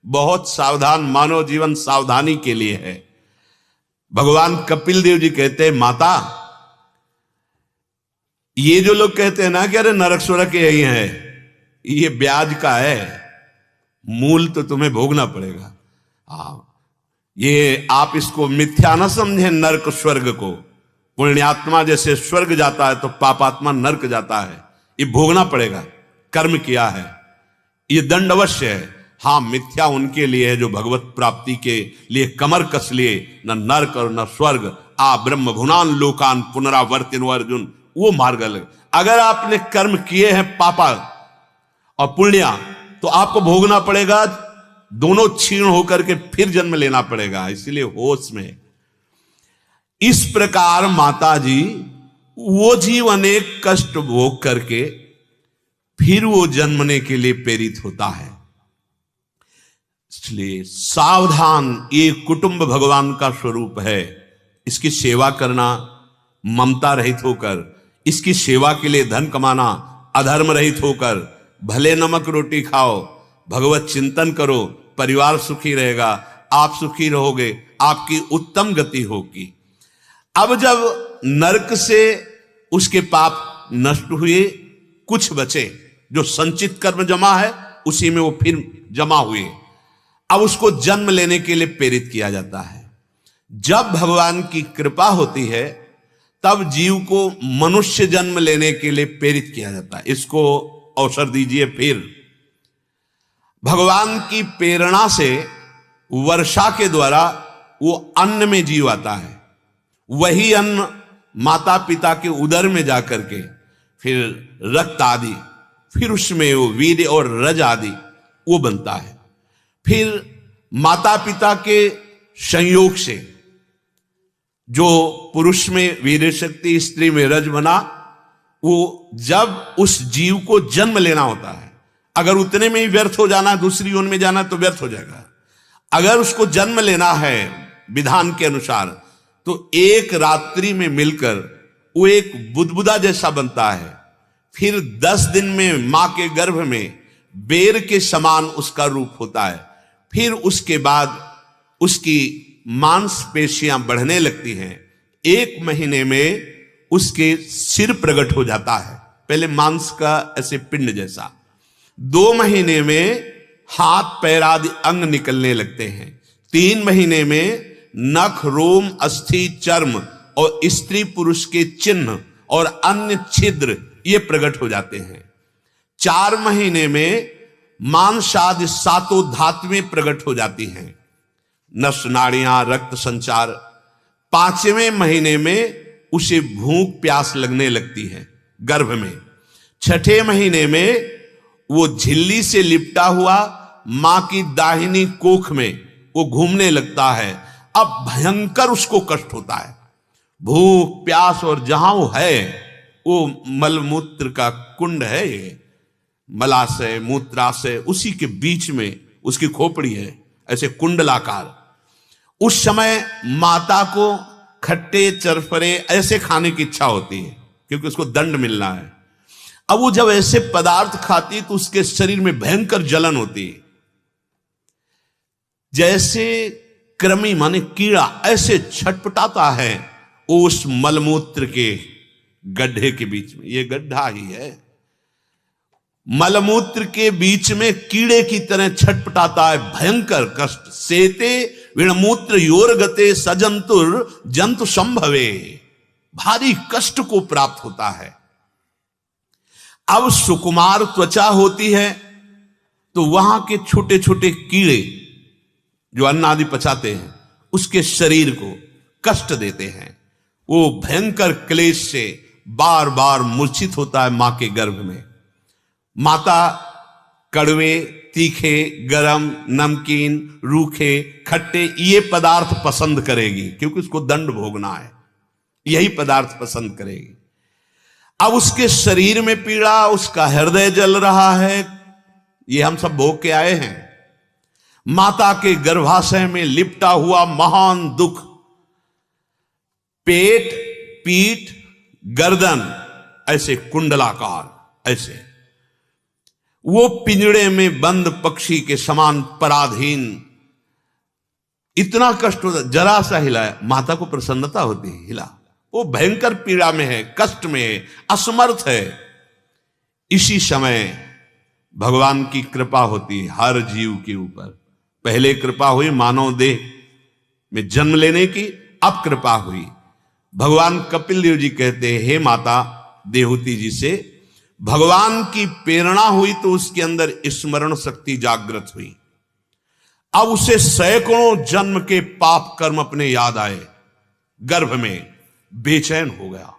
बहुत सावधान, मानव जीवन सावधानी के लिए है। भगवान कपिल देव जी कहते हैं, माता, ये जो लोग कहते हैं ना कि अरे नरक स्वर्ग यही है, ये ब्याज का है, मूल तो तुम्हें भोगना पड़ेगा। ये आप इसको मिथ्या न समझें, नरक स्वर्ग को। पुण्यात्मा जैसे स्वर्ग जाता है तो पापात्मा नरक जाता है। ये भोगना पड़ेगा, कर्म किया है, ये दंड अवश्य है। हाँ, मिथ्या उनके लिए है जो भगवत प्राप्ति के लिए कमर कस लिए, न नरक और न स्वर्ग। आ ब्रह्म गुणान लोकान पुनरावर्तिनो अर्जुन, वो मार्ग अलग। अगर आपने कर्म किए हैं पापा और पुण्य, तो आपको भोगना पड़ेगा, दोनों क्षीण होकर के फिर जन्म लेना पड़ेगा। इसलिए होश में। इस प्रकार माता जी, वो जीव अनेक कष्ट भोग करके फिर वो जन्मने के लिए प्रेरित होता है। इसलिए सावधान, ये कुटुंब भगवान का स्वरूप है। इसकी सेवा करना ममता रहित होकर, इसकी सेवा के लिए धन कमाना अधर्म रहित होकर, भले नमक रोटी खाओ, भगवत चिंतन करो, परिवार सुखी रहेगा, आप सुखी रहोगे, आपकी उत्तम गति होगी। अब जब नरक से उसके पाप नष्ट हुए, कुछ बचे, जो संचित कर्म जमा है उसी में वो फिर जमा हुए, अब उसको जन्म लेने के लिए प्रेरित किया जाता है। जब भगवान की कृपा होती है तब जीव को मनुष्य जन्म लेने के लिए प्रेरित किया जाता है। इसको अवसर दीजिए। फिर भगवान की प्रेरणा से वर्षा के द्वारा वो अन्न में जीव आता है। वही अन्न माता पिता के उदर में जाकर के फिर रक्त आदि, फिर उसमें वो वीर्य और रज आदि वो बनता है। फिर माता पिता के संयोग से जो पुरुष में वीर्य शक्ति, स्त्री में रज बना, वो जब उस जीव को जन्म लेना होता है, अगर उतने में ही व्यर्थ हो जाना, दूसरी योनि में जाना तो व्यर्थ हो जाएगा। अगर उसको जन्म लेना है विधान के अनुसार, तो एक रात्रि में मिलकर वो एक बुदबुदा जैसा बनता है। फिर 10 दिन में मां के गर्भ में बेर के समान उसका रूप होता है। फिर उसके बाद उसकी मांसपेशियां बढ़ने लगती हैं। 1 महीने में उसके सिर प्रकट हो जाता है, पहले मांस का ऐसे पिंड जैसा। 2 महीने में हाथ पैर आदि अंग निकलने लगते हैं। 3 महीने में नख, रोम, अस्थि, चर्म और स्त्री पुरुष के चिन्ह और अन्य छिद्र ये प्रकट हो जाते हैं। 4 महीने में मांस आदि 7 धातुएं प्रकट हो जाती हैं, नस नाड़ियां, रक्त संचार। 5वें महीने में उसे भूख प्यास लगने लगती है गर्भ में। 6ठे महीने में वो झिल्ली से लिपटा हुआ मां की दाहिनी कोख में वो घूमने लगता है। अब भयंकर उसको कष्ट होता है, भूख प्यास, और जहां वो है वो मलमूत्र का कुंड है, ये मलाशय मूत्राशय, उसी के बीच में उसकी खोपड़ी है, ऐसे कुंडलाकार। उस समय माता को खट्टे चरफरे ऐसे खाने की इच्छा होती है, क्योंकि उसको दंड मिलना है। अब वो जब ऐसे पदार्थ खाती तो उसके शरीर में भयंकर जलन होती है, जैसे कृमि माने कीड़ा ऐसे छटपटाता है उस मलमूत्र के गड्ढे के बीच में। ये गड्ढा ही है, मलमूत्र के बीच में कीड़े की तरह छटपटाता है, भयंकर कष्ट। सेते विणमूत्र योर गते सजंतुर जंतु संभवे, भारी कष्ट को प्राप्त होता है। अब सुकुमार त्वचा होती है तो वहां के छोटे छोटे कीड़े जो अन्न आदि पचाते हैं उसके शरीर को कष्ट देते हैं। वो भयंकर क्लेश से बार बार मूर्छित होता है मां के गर्भ में। माता कड़वे, तीखे, गरम, नमकीन, रूखे, खट्टे ये पदार्थ पसंद करेगी, क्योंकि उसको दंड भोगना है, यही पदार्थ पसंद करेगी। अब उसके शरीर में पीड़ा, उसका हृदय जल रहा है, ये हम सब भोग के आए हैं। माता के गर्भाशय में लिपटा हुआ महान दुख, पेट, पीठ, गर्दन ऐसे कुंडलाकार, ऐसे वो पिंजड़े में बंद पक्षी के समान पराधीन, इतना कष्ट होता। जरा सा हिलाया माता को प्रसन्नता होती है, हिला, वो भयंकर पीड़ा में है, कष्ट में है, असमर्थ है। इसी समय भगवान की कृपा होती है हर जीव के ऊपर। पहले कृपा हुई मानव देह में जन्म लेने की, अब कृपा हुई भगवान कपिल देव जी कहते हैं, हे माता देवहूति जी से भगवान की प्रेरणा हुई तो उसके अंदर स्मरण शक्ति जागृत हुई। अब उसे सैकड़ों जन्म के पाप कर्म अपने याद आए, गर्भ में बेचैन हो गया,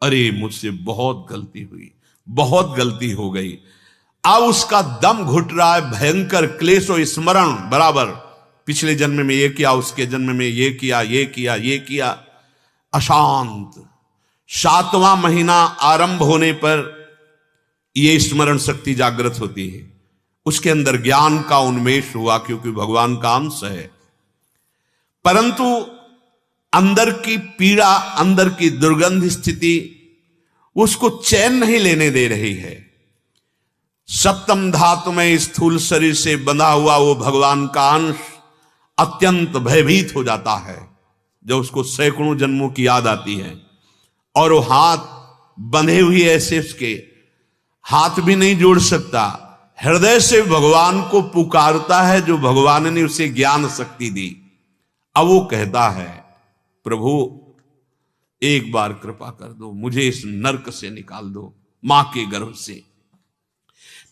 अरे मुझसे बहुत गलती हुई, बहुत गलती हो गई। अब उसका दम घुट रहा है, भयंकर क्लेश और स्मरण बराबर, पिछले जन्म में ये किया, उसके जन्म में ये किया, ये किया, ये किया, अशांत। 7वां महीना आरंभ होने पर यह स्मरण शक्ति जागृत होती है, उसके अंदर ज्ञान का उन्मेष हुआ, क्योंकि भगवान का अंश है। परंतु अंदर की पीड़ा, अंदर की दुर्गंध स्थिति उसको चैन नहीं लेने दे रही है। सप्तम धातु में स्थूल शरीर से बंधा हुआ वो भगवान का अंश अत्यंत भयभीत हो जाता है जब उसको सैकड़ों जन्मों की याद आती है, और वो हाथ बंधे हुए ऐसे उसके हाथ भी नहीं जोड़ सकता, हृदय से भगवान को पुकारता है जो भगवान ने उसे ज्ञान शक्ति दी। अब वो कहता है, प्रभु एक बार कृपा कर दो, मुझे इस नरक से निकाल दो, मां के गर्भ से।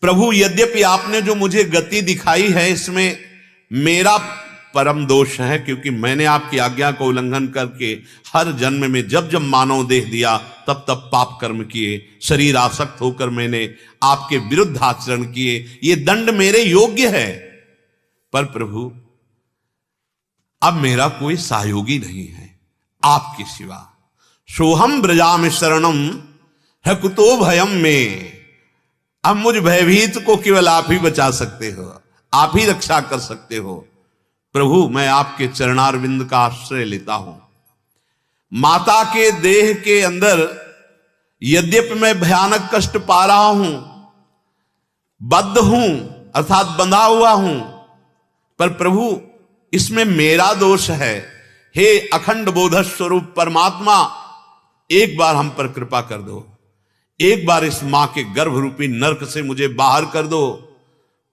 प्रभु यद्यपि आपने जो मुझे गति दिखाई है इसमें मेरा परम दोष है, क्योंकि मैंने आपकी आज्ञा का उल्लंघन करके हर जन्म में जब जब मानव देह दिया तब तब पाप कर्म किए, शरीर आसक्त होकर मैंने आपके विरुद्ध आचरण किए, ये दंड मेरे योग्य है। पर प्रभु अब मेरा कोई सहयोगी नहीं है आपके सिवा, सोहम ब्रजाम शरणम है कुतो भयम में। अब मुझ भयभीत को केवल आप ही बचा सकते हो, आप ही रक्षा कर सकते हो। प्रभु मैं आपके चरणारविंद का आश्रय लेता हूं। माता के देह के अंदर यद्यपि मैं भयानक कष्ट पा रहा हूं, बद्ध हूं अर्थात बंधा हुआ हूं, पर प्रभु इसमें मेरा दोष है। हे अखंड बोध स्वरूप परमात्मा, एक बार हम पर कृपा कर दो, एक बार इस मां के गर्भ रूपी नरक से मुझे बाहर कर दो।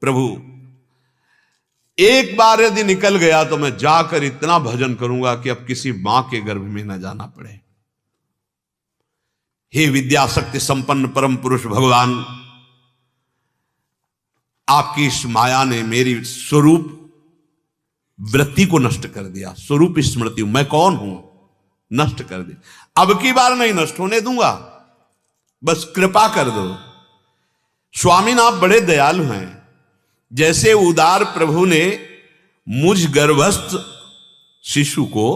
प्रभु एक बार यदि निकल गया तो मैं जाकर इतना भजन करूंगा कि अब किसी मां के गर्भ में न जाना पड़े। हे विद्या शक्ति संपन्न परम पुरुष भगवान, आपकी इस माया ने मेरी स्वरूप वृत्ति को नष्ट कर दिया, स्वरूप स्मृति मैं कौन हूं नष्ट कर दिया। अब की बार नहीं नष्ट होने दूंगा, बस कृपा कर दो। स्वामी आप बड़े दयालु हैं, जैसे उदार प्रभु ने मुझ गर्भस्थ शिशु को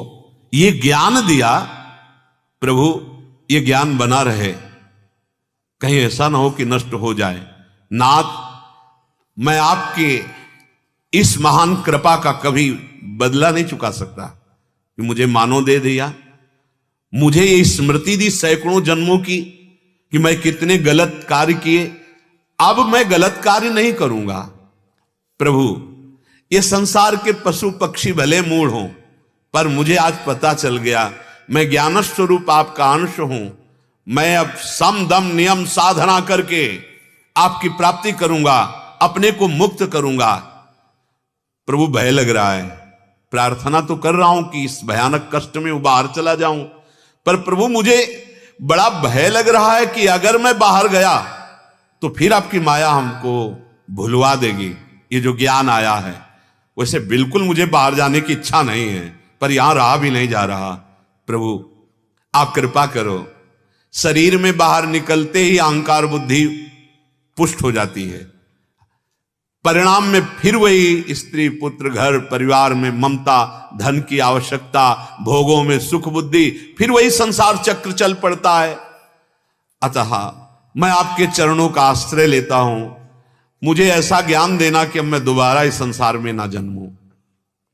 ये ज्ञान दिया, प्रभु ये ज्ञान बना रहे, कहीं ऐसा ना हो कि नष्ट हो जाए। नाथ मैं आपके इस महान कृपा का कभी बदला नहीं चुका सकता कि मुझे मानो दे दिया, मुझे ये स्मृति दी सैकड़ों जन्मों की कि मैं कितने गलत कार्य किए। अब मैं गलत कार्य नहीं करूंगा। प्रभु ये संसार के पशु पक्षी भले मूढ़ हों, पर मुझे आज पता चल गया मैं ज्ञान स्वरूप आपका अंश हूं। मैं अब सम दम नियम साधना करके आपकी प्राप्ति करूंगा, अपने को मुक्त करूंगा। प्रभु भय लग रहा है, प्रार्थना तो कर रहा हूं कि इस भयानक कष्ट में बाहर चला जाऊं, पर प्रभु मुझे बड़ा भय लग रहा है कि अगर मैं बाहर गया तो फिर आपकी माया हमको भुलवा देगी। ये जो ज्ञान आया है, वैसे बिल्कुल मुझे बाहर जाने की इच्छा नहीं है, पर यहां रहा भी नहीं जा रहा। प्रभु आप कृपा करो। शरीर में बाहर निकलते ही अहंकार बुद्धि पुष्ट हो जाती है, परिणाम में फिर वही स्त्री पुत्र घर परिवार में ममता, धन की आवश्यकता, भोगों में सुख बुद्धि, फिर वही संसार चक्र चल पड़ता है। अतः मैं आपके चरणों का आश्रय लेता हूं, मुझे ऐसा ज्ञान देना कि अब मैं दोबारा इस संसार में ना जन्मूं।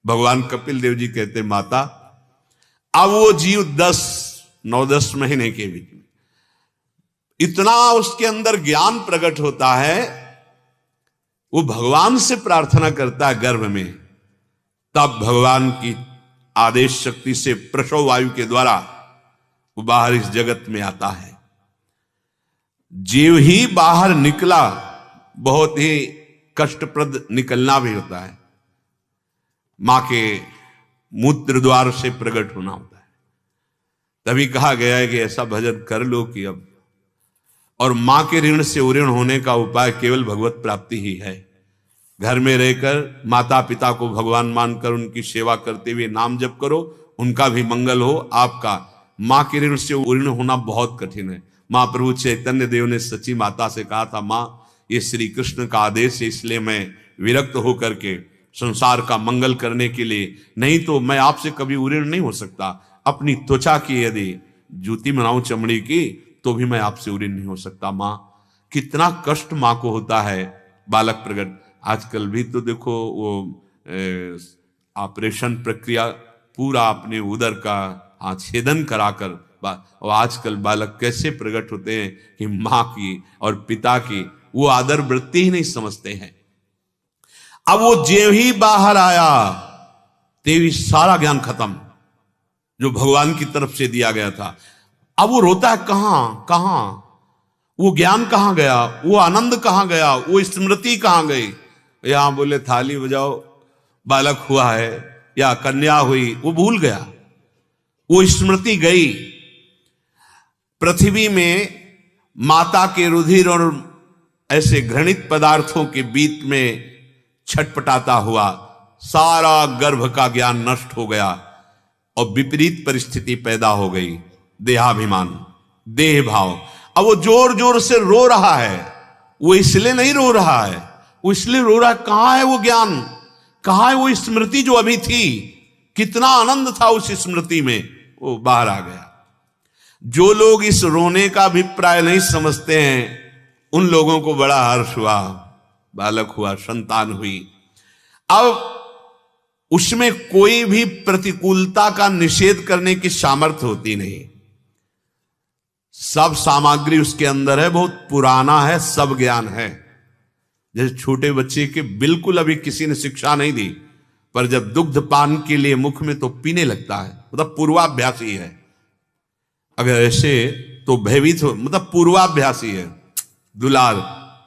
भगवान कपिल देव जी कहते, माता अब वो जीव 9-10 महीने के बीच में इतना उसके अंदर ज्ञान प्रकट होता है, वो भगवान से प्रार्थना करता है गर्भ में, तब भगवान की आदेश शक्ति से प्रसव वायु के द्वारा वो बाहर इस जगत में आता है। जीव ही बाहर निकला, बहुत ही कष्टप्रद निकलना भी होता है, मां के मूत्र द्वार से प्रकट होना होता है। तभी कहा गया है कि ऐसा भजन कर लो कि अब, और मां के ऋण से उऋण होने का उपाय केवल भगवत प्राप्ति ही है। घर में रहकर माता पिता को भगवान मानकर उनकी सेवा करते हुए नाम जप करो, उनका भी मंगल हो, आपका मां के ऋण से उऋण होना बहुत कठिन है। महाप्रभु चैतन्य देव ने सच्ची माता से कहा था, मां ये श्री कृष्ण का आदेश है, इसलिए मैं विरक्त होकर के संसार का मंगल करने के लिए, नहीं तो मैं आपसे कभी उऋण नहीं हो सकता। अपनी त्वचा की यदि जूती बनाऊं चमड़ी की तो भी मैं आपसे उऋण नहीं हो सकता। मां, कितना कष्ट मां को होता है बालक प्रकट। आजकल भी तो देखो वो ऑपरेशन प्रक्रिया पूरा अपने उदर का छेदन कराकर, और आजकल बालक कैसे प्रकट होते हैं कि मां की और पिता की वो आदर वृत्ति ही नहीं समझते हैं। अब वो ज्यों ही बाहर आया तेवी सारा ज्ञान खत्म जो भगवान की तरफ से दिया गया था। अब वो रोता है, कहां वो ज्ञान कहां गया, वो आनंद कहां गया, वो स्मृति कहां गई। यहां बोले थाली बजाओ, बालक हुआ है या कन्या हुई, वो भूल गया, वो स्मृति गई। पृथ्वी में माता के रुधिर और ऐसे घृणित पदार्थों के बीच में छटपटाता हुआ सारा गर्भ का ज्ञान नष्ट हो गया और विपरीत परिस्थिति पैदा हो गई, देहाभिमान, देह भाव। अब वो जोर जोर से रो रहा है, वो इसलिए नहीं रो रहा है, वो इसलिए रो रहा है कहां है वो ज्ञान, कहां है वो स्मृति जो अभी थी, कितना आनंद था उस स्मृति में, वो बाहर आ गया। जो लोग इस रोने का अभिप्राय नहीं समझते हैं उन लोगों को बड़ा हर्ष हुआ, बालक हुआ, संतान हुई। अब उसमें कोई भी प्रतिकूलता का निषेध करने की सामर्थ्य होती नहीं, सब सामग्री उसके अंदर है, बहुत पुराना है, सब ज्ञान है। जैसे छोटे बच्चे के बिल्कुल अभी किसी ने शिक्षा नहीं दी, पर जब दुग्ध पान के लिए मुख में तो पीने लगता है, मतलब पूर्वाभ्यासी है। अगर ऐसे तो भयभीत हो, मतलब पूर्वाभ्यासी है, दुलार,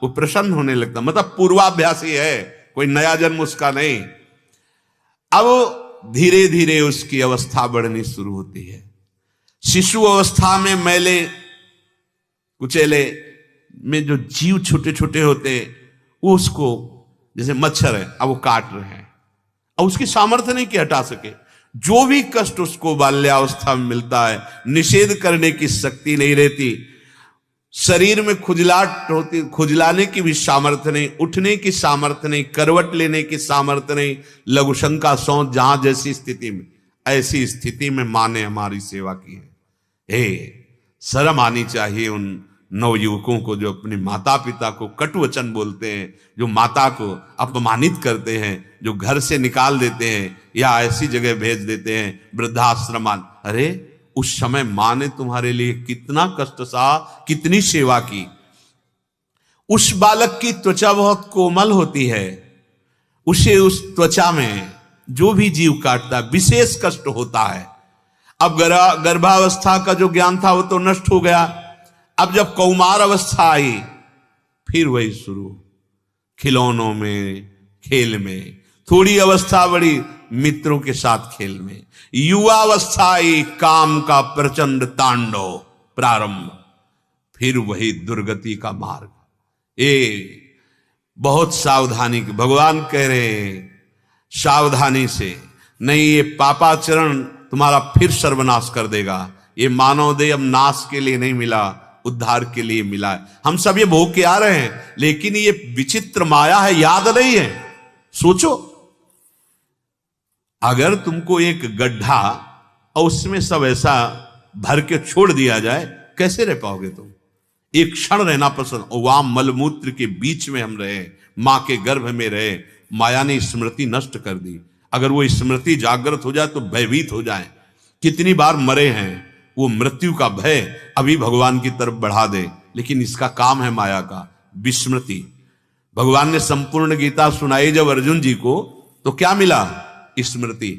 वो प्रसन्न होने लगता, मतलब पूर्वाभ्यासी है, कोई नया जन्म उसका नहीं। अब धीरे धीरे उसकी अवस्था बढ़नी शुरू होती है। शिशु अवस्था में मैले कुचेले में जो जीव छोटे छोटे होते वो उसको, जैसे मच्छर है, अब वो काट रहे हैं, अब उसकी सामर्थ्य नहीं कि हटा सके। जो भी कष्ट उसको बाल्यावस्था में मिलता है, निषेध करने की शक्ति नहीं रहती, शरीर में खुजलाहट होती, खुजलाने की भी सामर्थ्य नहीं, उठने की सामर्थ्य नहीं, करवट लेने की सामर्थ्य नहीं, लघुशंका सौंध, जहां जैसी स्थिति में, ऐसी स्थिति में मां ने हमारी सेवा की है। हे, शर्म आनी चाहिए उन नवयुवकों को जो अपने माता पिता को कटु वचन बोलते हैं, जो माता को अपमानित करते हैं, जो घर से निकाल देते हैं या ऐसी जगह भेज देते हैं वृद्धाश्रमान। अरे उस समय मां ने तुम्हारे लिए कितना कष्ट सहा, कितनी सेवा की। उस बालक की त्वचा बहुत कोमल होती है, उसे उस त्वचा में जो भी जीव काटता है विशेष कष्ट होता है। अब गर्भावस्था का जो ज्ञान था वो तो नष्ट हो गया। अब जब कौमार अवस्था आई फिर वही शुरू, खिलौनों में, खेल में, थोड़ी अवस्था बढ़ी मित्रों के साथ खेल में, युवावस्था आई, काम का प्रचंड तांडव प्रारंभ, फिर वही दुर्गति का मार्ग। बहुत सावधानी, भगवान कह रहे हैं सावधानी से, नहीं ये पापाचरण तुम्हारा फिर सर्वनाश कर देगा। ये मानव देह अब नाश के लिए नहीं मिला, उद्धार के लिए मिला है। हम सब ये भोग के आ रहे हैं, लेकिन ये विचित्र माया है, याद नहीं है। सोचो, अगर तुमको एक गड्ढा और उसमें सब ऐसा भर के छोड़ दिया जाए, कैसे रह पाओगे तुम? एक क्षण रहना पसंद, और वहां मलमूत्र के बीच में हम रहे, मां के गर्भ में रहे, माया ने स्मृति नष्ट कर दी। अगर वो स्मृति जागृत हो जाए तो भयभीत हो जाए। कितनी बार मरे हैं, वो मृत्यु का भय अभी भगवान की तरफ बढ़ा दे, लेकिन इसका काम है माया का विस्मृति। भगवान ने संपूर्ण गीता सुनाई जब अर्जुन जी को, तो क्या मिला? स्मृति।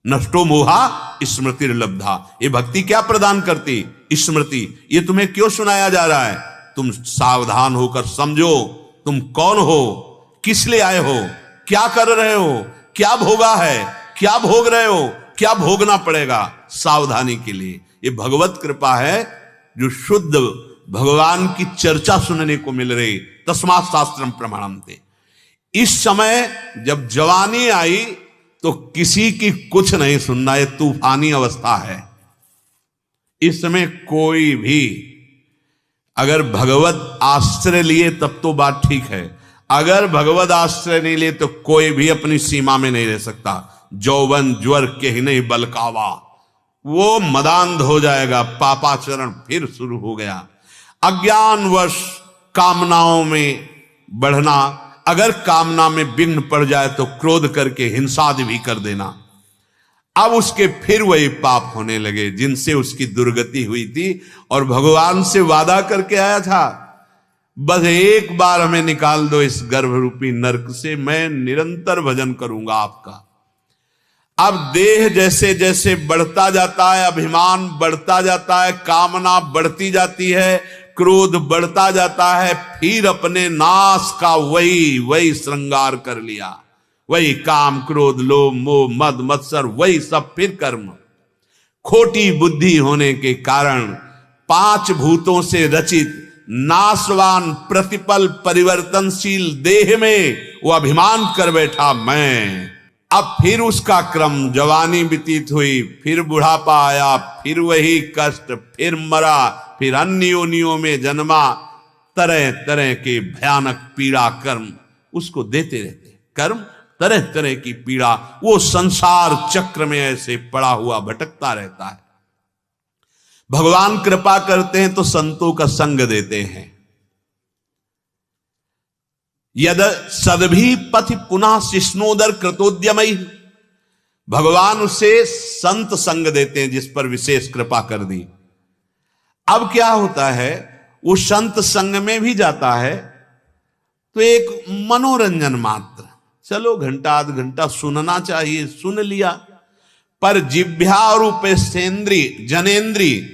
नष्टो मोहा स्मृति लब्धा। ये भक्ति क्या प्रदान करती? स्मृति। ये तुम्हें क्यों सुनाया जा रहा है? तुम सावधान होकर समझो तुम कौन हो, किस लिए आए हो, क्या कर रहे हो, क्या भोगा है, क्या भोग रहे हो, क्या भोगना पड़ेगा, सावधानी के लिए। ये भगवत कृपा है जो शुद्ध भगवान की चर्चा सुनने को मिल रही। तस्मात् शास्त्रम प्रमाणन्ते। इस समय जब जवानी आई तो किसी की कुछ नहीं सुनना, ये तूफानी अवस्था है। इस समय कोई भी अगर भगवत आश्रय लिए तब तो बात ठीक है, अगर भगवत आश्रय नहीं लिए तो कोई भी अपनी सीमा में नहीं रह सकता। जौवन ज्वर के ही नहीं बलकावा, वो मदांध हो जाएगा, पापाचरण फिर शुरू हो गया। अज्ञानवश कामनाओं में बढ़ना, अगर कामना में विघ्न पड़ जाए तो क्रोध करके हिंसा भी कर देना। अब उसके फिर वही पाप होने लगे जिनसे उसकी दुर्गति हुई थी, और भगवान से वादा करके आया था, बस एक बार हमें निकाल दो इस गर्भ रूपी नरक से, मैं निरंतर भजन करूंगा आपका। अब देह जैसे जैसे बढ़ता जाता है, अभिमान बढ़ता जाता है, कामना बढ़ती जाती है, क्रोध बढ़ता जाता है, फिर अपने नाश का वही श्रृंगार कर लिया, वही काम क्रोध लोभ मोह मद मत्सर, वही सब फिर कर्म। खोटी बुद्धि होने के कारण 5 भूतों से रचित नाशवान प्रतिपल परिवर्तनशील देह में वो अभिमान कर बैठा मैं। अब फिर उसका क्रम, जवानी व्यतीत हुई, फिर बुढ़ापा आया, फिर वही कष्ट, फिर मरा, फिर अन्य योनियों में जन्मा, तरह तरह के भयानक पीड़ा कर्म उसको देते रहते। कर्म तरह तरह की पीड़ा, वो संसार चक्र में ऐसे पड़ा हुआ भटकता रहता है। भगवान कृपा करते हैं तो संतों का संग देते हैं। यद सदभी पथि पुनः शिष्णोदर कृतोद्यमई, भगवान उसे संत संग देते हैं जिस पर विशेष कृपा कर दी। अब क्या होता है, वो संत संग में भी जाता है तो एक मनोरंजन मात्र, चलो घंटा आध घंटा सुनना चाहिए, सुन लिया, पर जिह्वा और उपेन्द्रिय जनेन्द्रिय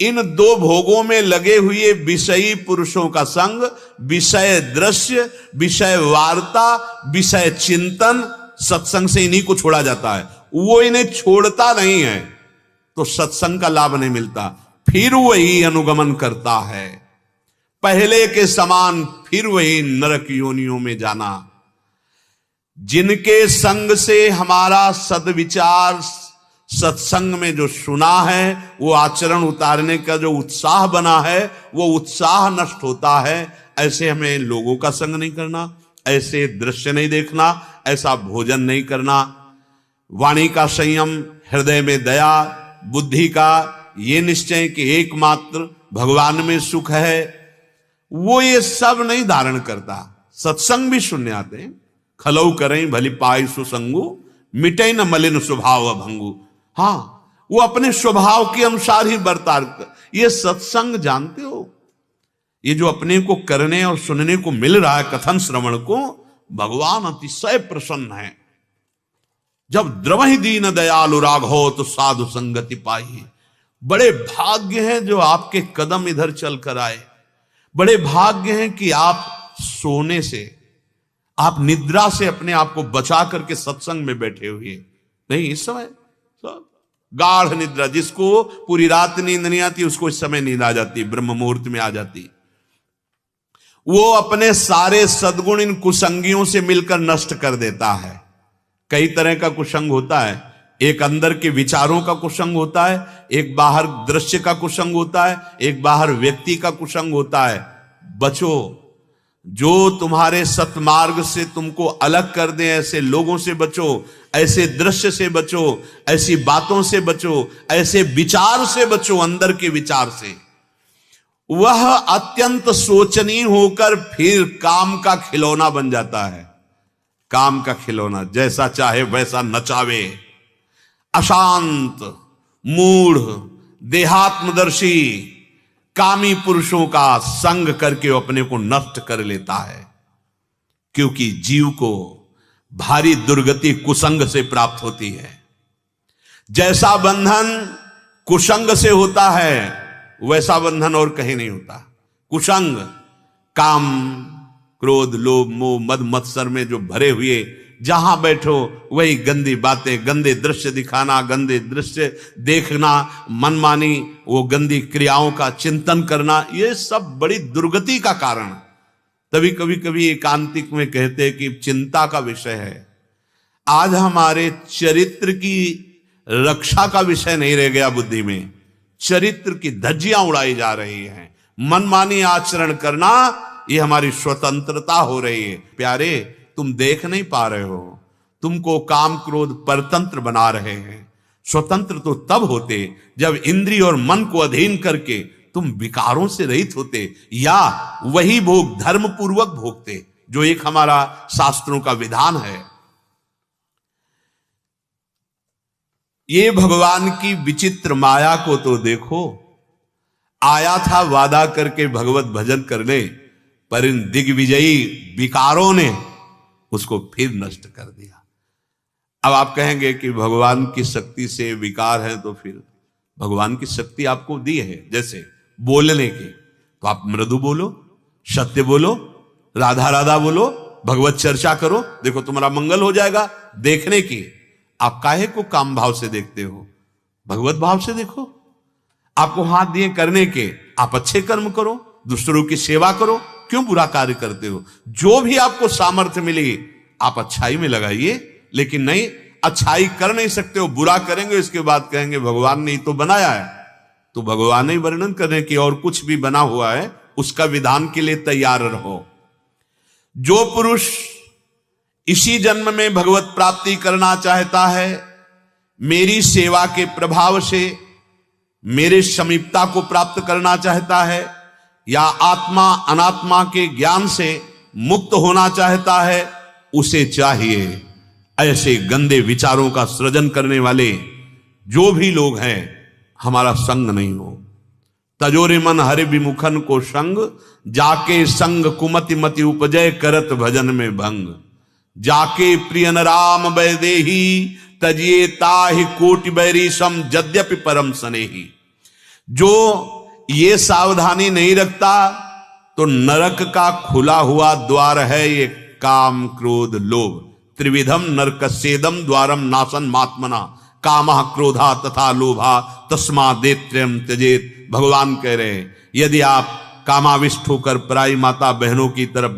इन 2 भोगों में लगे हुए विषयी पुरुषों का संग, विषय दृश्य, विषय वार्ता, विषय चिंतन, सत्संग से इन्हीं को छोड़ा जाता है। वो इन्हें छोड़ता नहीं है तो सत्संग का लाभ नहीं मिलता, फिर वही अनुगमन करता है, पहले के समान फिर वही नरक योनियों में जाना। जिनके संग से हमारा सद्विचार सत्संग में जो सुना है, वो आचरण उतारने का जो उत्साह बना है, वो उत्साह नष्ट होता है। ऐसे हमें लोगों का संग नहीं करना, ऐसे दृश्य नहीं देखना, ऐसा भोजन नहीं करना, वाणी का संयम, हृदय में दया, बुद्धि का ये निश्चय कि एकमात्र भगवान में सुख है, वो ये सब नहीं धारण करता। सत्संग भी सुनने आते हैं, खलऊ करें भली पाई सुसंगु, मिटे न मलिन स्वभाव भंगु। हाँ, वो अपने स्वभाव के अनुसार ही बर्ताव कर। ये सत्संग जानते हो, ये जो अपने को करने और सुनने को मिल रहा है कथन श्रवण को, भगवान अतिशय प्रसन्न है। जब द्रवहि दीन दयालु राघव तो साधु संगति पाई। बड़े भाग्य हैं जो आपके कदम इधर चल कर आए, बड़े भाग्य हैं कि आप सोने से, आप निद्रा से अपने आप को बचा करके सत्संग में बैठे हुए। नहीं, इस समय सब गाढ़ निद्रा, जिसको पूरी रात नींद नहीं आती उसको इस समय नींद आ जाती, ब्रह्म मुहूर्त में आ जाती। वो अपने सारे सद्गुण इन कुसंगियों से मिलकर नष्ट कर देता है। कई तरह का कुसंग होता है, एक अंदर के विचारों का कुसंग होता है, एक बाहर दृश्य का कुसंग होता है, एक बाहर व्यक्ति का कुसंग होता है। बचो, जो तुम्हारे सत्मार्ग से तुमको अलग कर दे, ऐसे लोगों से बचो, ऐसे दृश्य से बचो, ऐसी बातों से बचो, ऐसे विचार से बचो, अंदर के विचार से। वह अत्यंत शोचनीय होकर फिर काम का खिलौना बन जाता है। काम का खिलौना, जैसा चाहे वैसा नचावे, अशांत, मूढ़, देहात्मदर्शी, कामी पुरुषों का संग करके वो अपने को नष्ट कर लेता है। क्योंकि जीव को भारी दुर्गति कुसंग से प्राप्त होती है। जैसा बंधन कुसंग से होता है, वैसा बंधन और कहीं नहीं होता। कुसंग काम क्रोध लोभ मोह मद मत्सर में जो भरे हुए जहां बैठो वही गंदी बातें, गंदे दृश्य दिखाना, गंदे दृश्य देखना, मनमानी वो गंदी क्रियाओं का चिंतन करना, ये सब बड़ी दुर्गति का कारण। तभी कभी एकांतिक में कहते हैं कि चिंता का विषय है। आज हमारे चरित्र की रक्षा का विषय नहीं रह गया बुद्धि में, चरित्र की धज्जियां उड़ाई जा रही हैं। मनमानी आचरण करना ये हमारी स्वतंत्रता हो रही है। प्यारे, तुम देख नहीं पा रहे हो, तुमको काम क्रोध परतंत्र बना रहे हैं। स्वतंत्र तो तब होते जब इंद्रिय और मन को अधीन करके तुम विकारों से रहित होते, या वही भोग धर्म पूर्वक भोगते, जो एक हमारा शास्त्रों का विधान है। ये भगवान की विचित्र माया को तो देखो। आया था वादा करके भगवत भजन करने, पर इन दिग्विजयी विकारों ने उसको फिर नष्ट कर दिया। अब आप कहेंगे कि भगवान की शक्ति से विकार है, तो फिर भगवान की शक्ति आपको दी है, जैसे बोलने की, तो आप मृदु बोलो, सत्य बोलो, राधा राधा बोलो, भगवत चर्चा करो, देखो तुम्हारा मंगल हो जाएगा। देखने की, आप काहे को काम भाव से देखते हो, भगवत भाव से देखो। आपको हाथ दिए करने के, आप अच्छे कर्म करो, दूसरों की सेवा करो, क्यों बुरा कार्य करते हो? जो भी आपको सामर्थ्य मिलेगी आप अच्छाई में लगाइए, लेकिन नहीं, अच्छाई कर नहीं सकते हो, बुरा करेंगे, इसके बाद कहेंगे भगवान ने तो बनाया है। तो भगवान ही वर्णन करने की, और कुछ भी बना हुआ है उसका विधान के लिए तैयार रहो। जो पुरुष इसी जन्म में भगवत प्राप्ति करना चाहता है, मेरी सेवा के प्रभाव से मेरे समीपता को प्राप्त करना चाहता है, या आत्मा अनात्मा के ज्ञान से मुक्त होना चाहता है, उसे चाहिए ऐसे गंदे विचारों का सृजन करने वाले जो भी लोग हैं, हमारा संग नहीं हो। तजोरे मन हरि विमुखन को संग, जाके संग कुमति मति उपजय करत भजन में भंग। जाके प्रियन राम वैदेही, तजिए ताहि कोटि बैरी सम यद्यपि परम स्नेही। जो ये सावधानी नहीं रखता तो नरक का खुला हुआ द्वार है ये काम क्रोध लोभ। त्रिविधम नरकस्येदम द्वारम नासन मात्मना, कामः क्रोधा तथा लोभा तस्मादेत्यम त्यजेत। भगवान कह रहे हैं, यदि आप कामाविष्ट होकर पराई माता बहनों की तरफ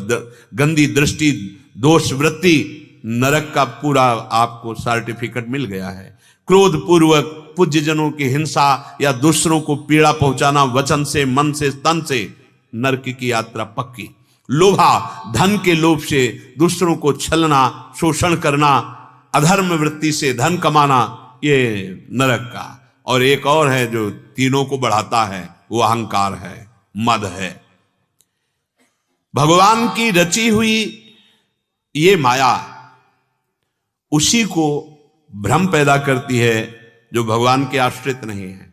गंदी दृष्टि, दोष वृत्ति, नरक का पूरा आपको सर्टिफिकेट मिल गया है। क्रोध पूर्वक पूज्य जनों की हिंसा या दूसरों को पीड़ा पहुंचाना, वचन से, मन से, तन से, नरक की यात्रा पक्की। लोभा, धन के लोभ से दूसरों को छलना, शोषण करना, अधर्म वृत्ति से धन कमाना, ये नरक का। और एक और है जो तीनों को बढ़ाता है, वो अहंकार है, मद है। भगवान की रची हुई ये माया उसी को भ्रम पैदा करती है जो भगवान के आश्रित नहीं है,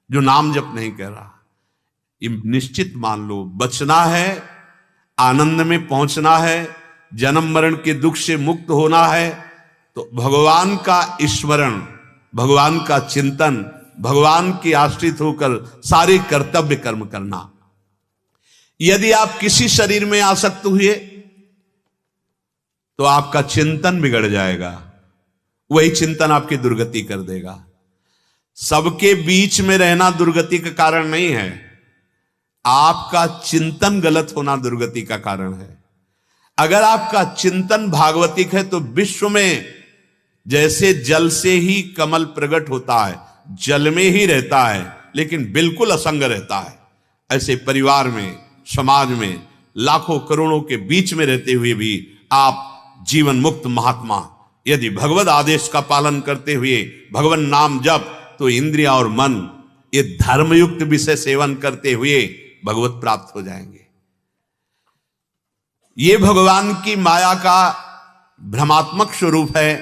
जो नाम जप नहीं कर रहा। ये निश्चित मान लो, बचना है, आनंद में पहुंचना है, जन्म मरण के दुख से मुक्त होना है, तो भगवान का स्मरण, भगवान का चिंतन, भगवान के आश्रित होकर सारे कर्तव्य कर्म करना। यदि आप किसी शरीर में आसक्त हुए तो आपका चिंतन बिगड़ जाएगा, वही चिंतन आपकी दुर्गति कर देगा। सबके बीच में रहना दुर्गति का कारण नहीं है, आपका चिंतन गलत होना दुर्गति का कारण है। अगर आपका चिंतन भागवतिक है तो विश्व में जैसे जल से ही कमल प्रकट होता है, जल में ही रहता है लेकिन बिल्कुल असंग रहता है, ऐसे परिवार में, समाज में, लाखों करोड़ों के बीच में रहते हुए भी आप जीवन मुक्त महात्मा, यदि भगवत आदेश का पालन करते हुए भगवान नाम जप, तो इंद्रिया और मन ये धर्मयुक्त विषय सेवन करते हुए भगवत प्राप्त हो जाएंगे। ये भगवान की माया का भ्रमात्मक स्वरूप है।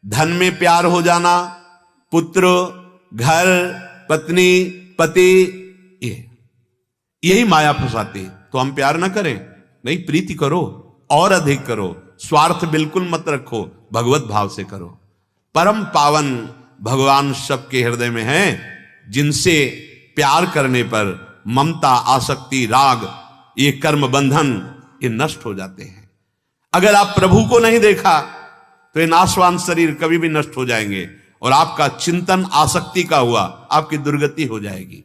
धन में प्यार हो जाना, पुत्र, घर, पत्नी, पति, यही माया फंसाती। तो हम प्यार ना करें, नहीं, प्रीति करो और अधिक करो, स्वार्थ बिल्कुल मत रखो, भगवत भाव से करो। परम पावन भगवान सबके हृदय में हैं, जिनसे प्यार करने पर ममता, आसक्ति, राग, ये कर्म बंधन ये नष्ट हो जाते हैं। अगर आप प्रभु को नहीं देखा तो ये नाशवान शरीर कभी भी नष्ट हो जाएंगे और आपका चिंतन आसक्ति का हुआ, आपकी दुर्गति हो जाएगी।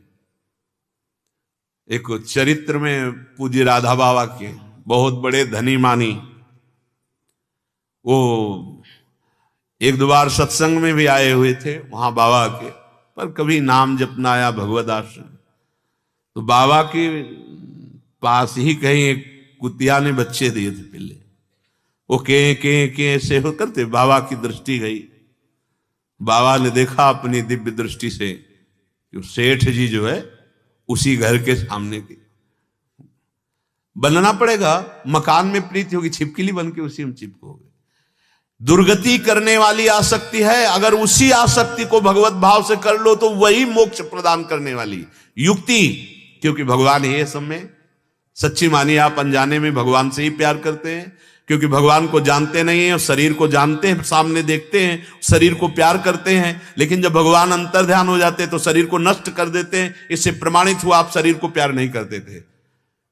एक चरित्र में पूज्य राधा बाबा के बहुत बड़े धनी मानी, वो एक दो बार सत्संग में भी आए हुए थे वहां बाबा के, पर कभी नाम जपना आया भगवद आश्रम। तो बाबा के पास ही कहीं एक कुतिया ने बच्चे दिए थे पिल्ले, वो के ऐसे होकर थे। बाबा की दृष्टि गई, बाबा ने देखा अपनी दिव्य दृष्टि से कि सेठ जी जो है उसी घर के सामने के, बनना पड़ेगा, मकान में प्रीति होगी, छिपकली बन के उसी में चिपकोगे। दुर्गति करने वाली आसक्ति है, अगर उसी आसक्ति को भगवत भाव से कर लो तो वही मोक्ष प्रदान करने वाली युक्ति, क्योंकि भगवान ही है सब में। सच्ची मानिए आप अनजाने में भगवान से ही प्यार करते हैं, क्योंकि भगवान को जानते नहीं है और शरीर को जानते हैं, सामने देखते हैं, शरीर को प्यार करते हैं, लेकिन जब भगवान अंतर ध्यान हो जाते हैं तो शरीर को नष्ट कर देते हैं। इससे प्रमाणित हुआ आप शरीर को प्यार नहीं करते थे,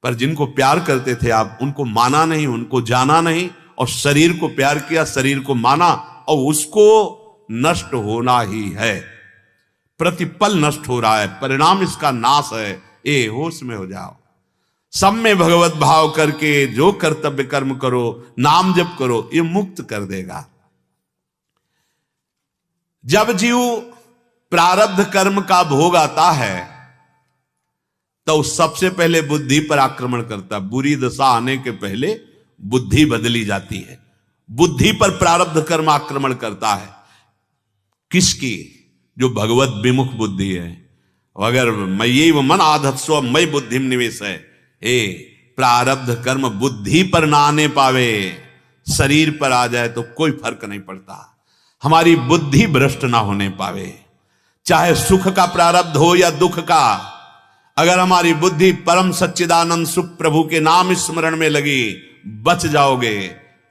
पर जिनको प्यार करते थे आप उनको माना नहीं, उनको जाना नहीं, और शरीर को प्यार किया, शरीर को माना, और उसको नष्ट होना ही है, प्रतिपल नष्ट हो रहा है, परिणाम इसका नाश है। ए होश में हो जाओ, सब में भगवत भाव करके जो कर्तव्य कर्म करो, नाम जप करो, ये मुक्त कर देगा। जब जीव प्रारब्ध कर्म का भोग आता है तो सबसे पहले बुद्धि पर आक्रमण करता है। बुरी दशा आने के पहले बुद्धि बदली जाती है, बुद्धि पर प्रारब्ध कर्म आक्रमण करता है। किसकी? जो भगवत विमुख बुद्धि है। अगर मयि व मन आधत्स्व मई बुद्धि निवेश है, प्रारब्ध कर्म बुद्धि पर ना आने पावे, शरीर पर आ जाए तो कोई फर्क नहीं पड़ता। हमारी बुद्धि भ्रष्ट ना होने पावे, चाहे सुख का प्रारब्ध हो या दुख का। अगर हमारी बुद्धि परम सच्चिदानंद सुख प्रभु के नाम स्मरण में लगी, बच जाओगे,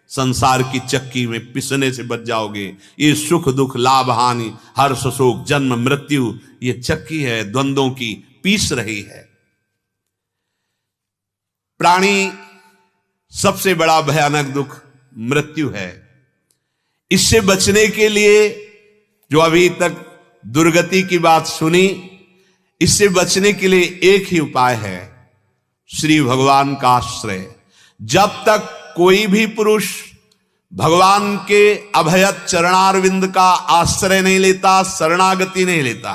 संसार की चक्की में पिसने से बच जाओगे। ये सुख दुख लाभ हानि हर्ष शोक जन्म मृत्यु, ये चक्की है द्वंद्वों की, पीस रही है। प्राणी सबसे बड़ा भयानक दुख मृत्यु है। इससे बचने के लिए जो अभी तक दुर्गति की बात सुनी, इससे बचने के लिए एक ही उपाय है, श्री भगवान का आश्रय। जब तक कोई भी पुरुष भगवान के अभयत चरणारविंद का आश्रय नहीं लेता, शरणागति नहीं लेता,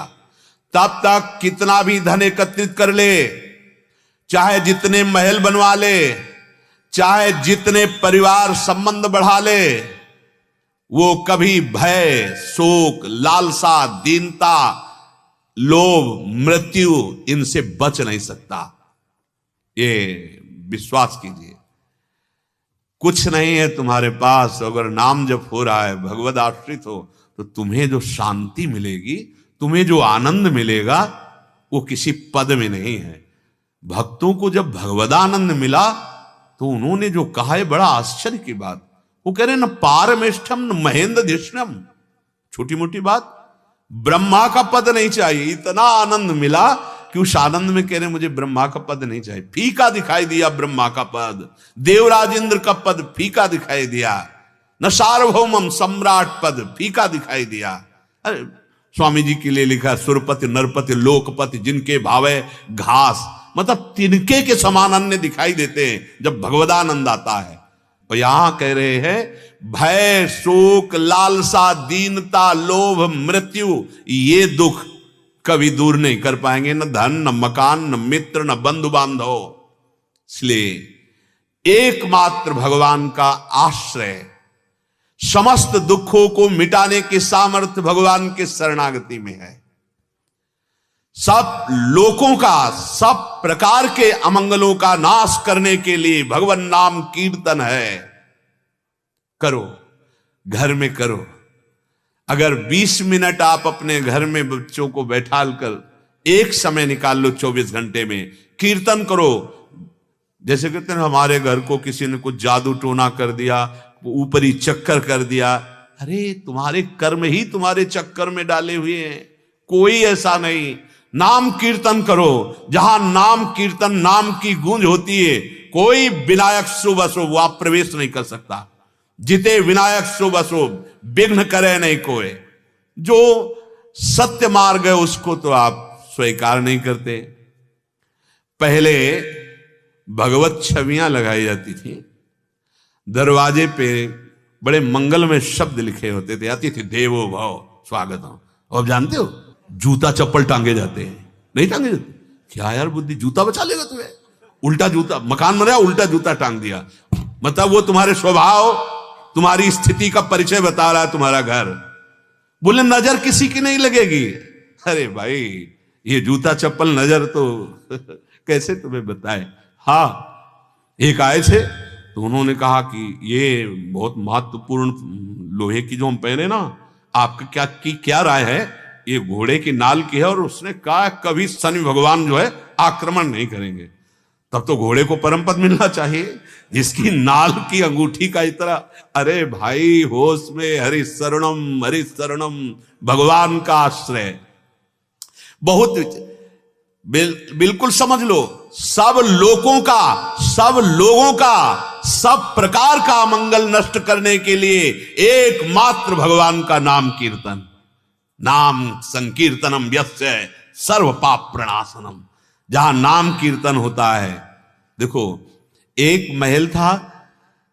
तब तक कितना भी धन एकत्रित कर ले, चाहे जितने महल बनवा ले, चाहे जितने परिवार संबंध बढ़ा ले, वो कभी भय शोक लालसा दीनता लोभ मृत्यु इनसे बच नहीं सकता। ये विश्वास कीजिए। कुछ नहीं है तुम्हारे पास, अगर नाम जप हो रहा है, भगवद आश्रित हो, तो तुम्हें जो शांति मिलेगी, तुम्हें जो आनंद मिलेगा, वो किसी पद में नहीं है। भक्तों को जब भगवदानंद मिला तो उन्होंने जो कहा है बड़ा आश्चर्य की बात। वो कह रहे न पारमेष्ठम न महेंद्र धिष्णम, छोटी मोटी बात, ब्रह्मा का पद नहीं चाहिए। इतना आनंद मिला कि उस आनंद में कह रहे मुझे ब्रह्मा का पद नहीं चाहिए। फीका दिखाई दिया ब्रह्मा का पद, देवराज इंद्र का पद फीका दिखाई दिया, न सार्वभौमम सम्राट पद फीका दिखाई दिया। अरे स्वामी जी के लिए लिखा सुरपति नरपति लोकपति जिनके भावे घास, मतलब तिनके के समान अन्य दिखाई देते हैं जब भगवदानंद आता है। और यहां कह रहे हैं भय शोक लालसा दीनता लोभ मृत्यु, ये दुख कभी दूर नहीं कर पाएंगे, न धन न मकान न मित्र न बंधु बांधव। इसलिए एकमात्र भगवान का आश्रय, समस्त दुखों को मिटाने के सामर्थ्य भगवान के शरणागति में है। सब लोगों का सब प्रकार के अमंगलों का नाश करने के लिए भगवान नाम कीर्तन है। करो, घर में करो। अगर 20 मिनट आप अपने घर में बच्चों को बैठाल कर एक समय निकाल लो 24 घंटे में, कीर्तन करो। जैसे कहते हैं हमारे घर को किसी ने कुछ जादू टोना कर दिया, ऊपरी चक्कर कर दिया, अरे तुम्हारे कर्म ही तुम्हारे चक्कर में डाले हुए हैं, कोई ऐसा नहीं। नाम कीर्तन करो, जहां नाम कीर्तन नाम की गूंज होती है, कोई विनायक शुभ अशुभ वहां प्रवेश नहीं कर सकता। जिते विनायक शुभ अशुभ, विघ्न करे नहीं कोई। जो सत्य मार्ग है उसको तो आप स्वीकार नहीं करते। पहले भगवत छवियां लगाई जाती थी, दरवाजे पे बड़े मंगलमय शब्द लिखे होते थे, आती थी देवो भव स्वागतम। और जानते हो जूता चप्पल टांगे जाते हैं, नहीं टांगे जाते? क्या यार बुद्धि, जूता बचा लेगा तुम्हें? उल्टा जूता, मकान बना उल्टा जूता टांग दिया, मतलब वो तुम्हारे स्वभाव, तुम्हारी स्थिति का परिचय बता रहा है तुम्हारा घर। बोले नजर किसी की नहीं लगेगी। अरे भाई ये जूता चप्पल नजर तो कैसे तुम्हें बताए। हाँ, एक आए थे तो उन्होंने कहा कि ये बहुत महत्वपूर्ण लोहे की जो हम पहने ना, आपका क्या राय है? ये घोड़े की नाल की है और उसने कहा कभी शनि भगवान जो है आक्रमण नहीं करेंगे। तब तो घोड़े को परम पद मिलना चाहिए, जिसकी नाल की अंगूठी का इतना। अरे भाई होश में, हरि शरणम भगवान का आश्रय। बहुत बिल्कुल समझ लो, सब लोगों का सब प्रकार का मंगल नष्ट करने के लिए एकमात्र भगवान का नाम कीर्तन। नाम संकीर्तनम यस्य सर्व पाप प्रणाशनम। जहां नाम कीर्तन होता है, देखो एक महल था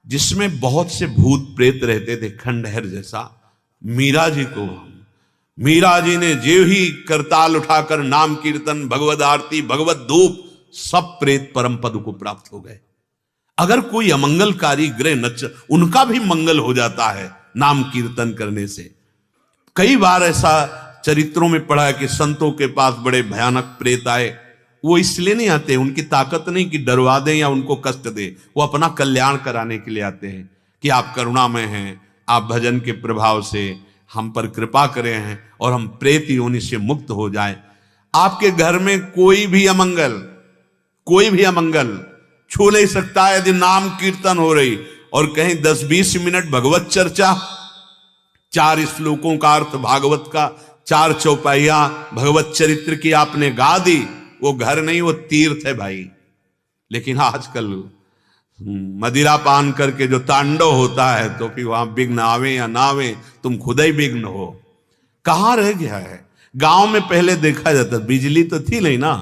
जिसमें बहुत से भूत प्रेत रहते थे, खंडहर जैसा। मीरा जी ने जो ही करताल उठाकर नाम कीर्तन, भगवद आरती, भगवत धूप, सब प्रेत परम पद को प्राप्त हो गए। अगर कोई अमंगलकारी ग्रह नच, उनका भी मंगल हो जाता है नाम कीर्तन करने से। कई बार ऐसा चरित्रों में पढ़ा है कि संतों के पास बड़े भयानक प्रेत आए। वो इसलिए नहीं आते, उनकी ताकत नहीं कि डरवा दें या उनको कष्ट दे, वो अपना कल्याण कराने के लिए आते हैं कि आप करुणामय हैं, आप भजन के प्रभाव से हम पर कृपा करें हैं और हम प्रेत योनि से मुक्त हो जाएं। आपके घर में कोई भी अमंगल छू नहीं सकता है यदि नाम कीर्तन हो रही और कहीं 10-20 मिनट भगवत चर्चा, 4 श्लोकों का अर्थ भागवत का, 4 चौपाइयां भगवत चरित्र की आपने गा दी, वो घर नहीं, वो तीर्थ है भाई। लेकिन आजकल मदिरा पान करके जो तांडव होता है, तो फिर वहां विघ्न आवे या ना आवे, तुम खुद ही विघ्न हो। कहां रह गया है? गांव में पहले देखा जाता, बिजली तो थी नहीं ना,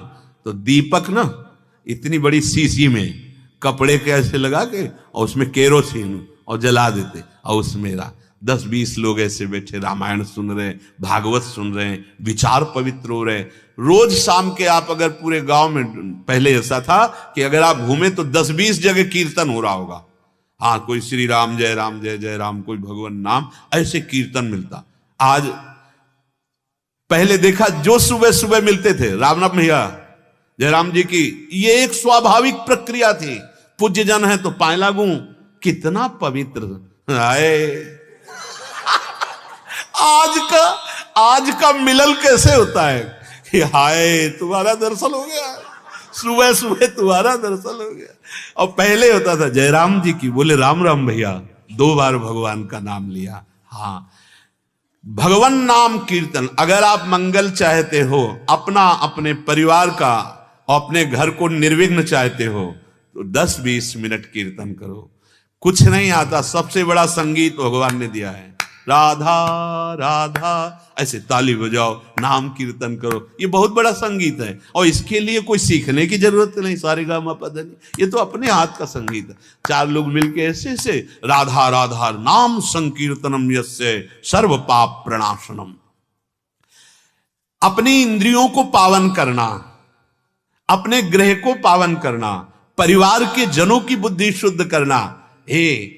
तो दीपक ना इतनी बड़ी शीशी में कपड़े के ऐसे लगा के और उसमें केरोसिन और जला देते, और उसमें 10-20 लोग ऐसे बैठे रामायण सुन रहे, भागवत सुन रहे, विचार पवित्र हो रहे। रोज शाम के आप अगर पूरे गांव में, पहले ऐसा था कि अगर आप घूमे तो 10-20 जगह कीर्तन हो रहा होगा। हाँ, कोई श्री राम जय जय राम, कोई भगवान नाम, ऐसे कीर्तन मिलता। आज पहले देखा जो सुबह सुबह मिलते थे राम नाम भैया जयराम जी की, ये एक स्वाभाविक प्रक्रिया थी। पूज्य जन है तो पाए लागू, कितना पवित्र आए। आज का मिलन कैसे होता है कि हाय तुम्हारा दर्शन हो गया, सुबह सुबह तुम्हारा दर्शन हो गया। और पहले होता था जयराम जी की, बोले राम राम भैया, 2 बार भगवान का नाम लिया। हाँ, भगवान नाम कीर्तन। अगर आप मंगल चाहते हो अपना, अपने परिवार का, अपने घर को निर्विघ्न चाहते हो, तो 10-20 मिनट कीर्तन करो। कुछ नहीं आता, सबसे बड़ा संगीत भगवान ने दिया है। राधा राधा ऐसे ताली बजाओ, नाम कीर्तन करो, ये बहुत बड़ा संगीत है। और इसके लिए कोई सीखने की जरूरत नहीं, सारेगामा पधनि, ये तो अपने हाथ का संगीत है। 4 लोग मिलके ऐसे राधा राधा नाम संकीर्तनम यस्य सर्व पाप प्रणाशनम। अपनी इंद्रियों को पावन करना, अपने गृह को पावन करना, परिवार के जनों की बुद्धि शुद्ध करना, हे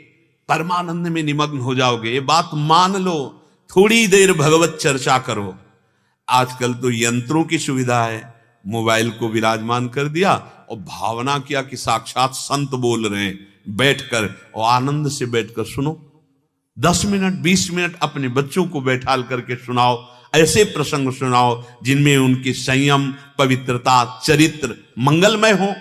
परमानंद में निमग्न हो जाओगे। ये बात मान लो, थोड़ी देर भगवत चर्चा करो। आजकल तो यंत्रों की सुविधा है, मोबाइल को विराजमान कर दिया और भावना किया कि साक्षात संत बोल रहे हैं, बैठकर और आनंद से बैठकर सुनो। 10 मिनट 20 मिनट अपने बच्चों को बैठाल करके सुनाओ, ऐसे प्रसंग सुनाओ जिनमें उनकी संयम, पवित्रता, चरित्र मंगलमय हो।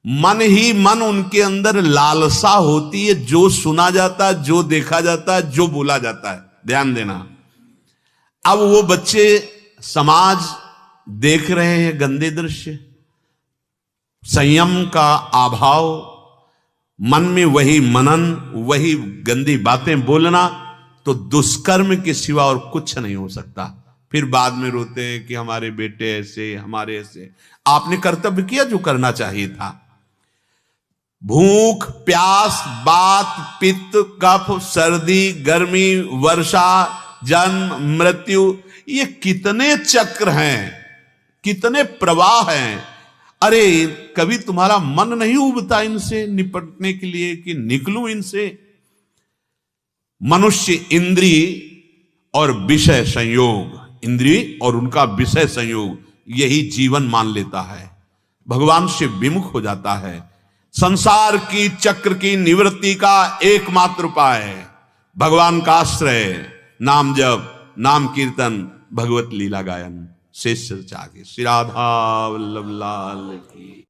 मन ही मन उनके अंदर लालसा होती है, जो सुना जाता है, जो देखा जाता है, जो बोला जाता है। ध्यान देना, अब वो बच्चे समाज देख रहे हैं गंदे दृश्य, संयम का अभाव, मन में वही मनन, वही गंदी बातें बोलना, तो दुष्कर्म के सिवा और कुछ नहीं हो सकता। फिर बाद में रोते हैं कि हमारे बेटे ऐसे, हमारे ऐसे। आपने कर्तव्य किया जो करना चाहिए था। भूख, प्यास, बात, पित्त, कफ, सर्दी, गर्मी, वर्षा, जन्म, मृत्यु, ये कितने चक्र हैं, कितने प्रवाह हैं। अरे कभी तुम्हारा मन नहीं उबता इनसे निपटने के लिए कि निकलूं इनसे? मनुष्य इंद्रिय और विषय संयोग, इंद्रिय और उनका विषय संयोग, यही जीवन मान लेता है, भगवान से विमुख हो जाता है। संसार की चक्र की निवृत्ति का एकमात्र उपाय है भगवान का आश्रय, नाम जप, नाम कीर्तन, भगवत लीला गायन। शेष चर्चा आगे। श्री राधा वल्लभ लाल की।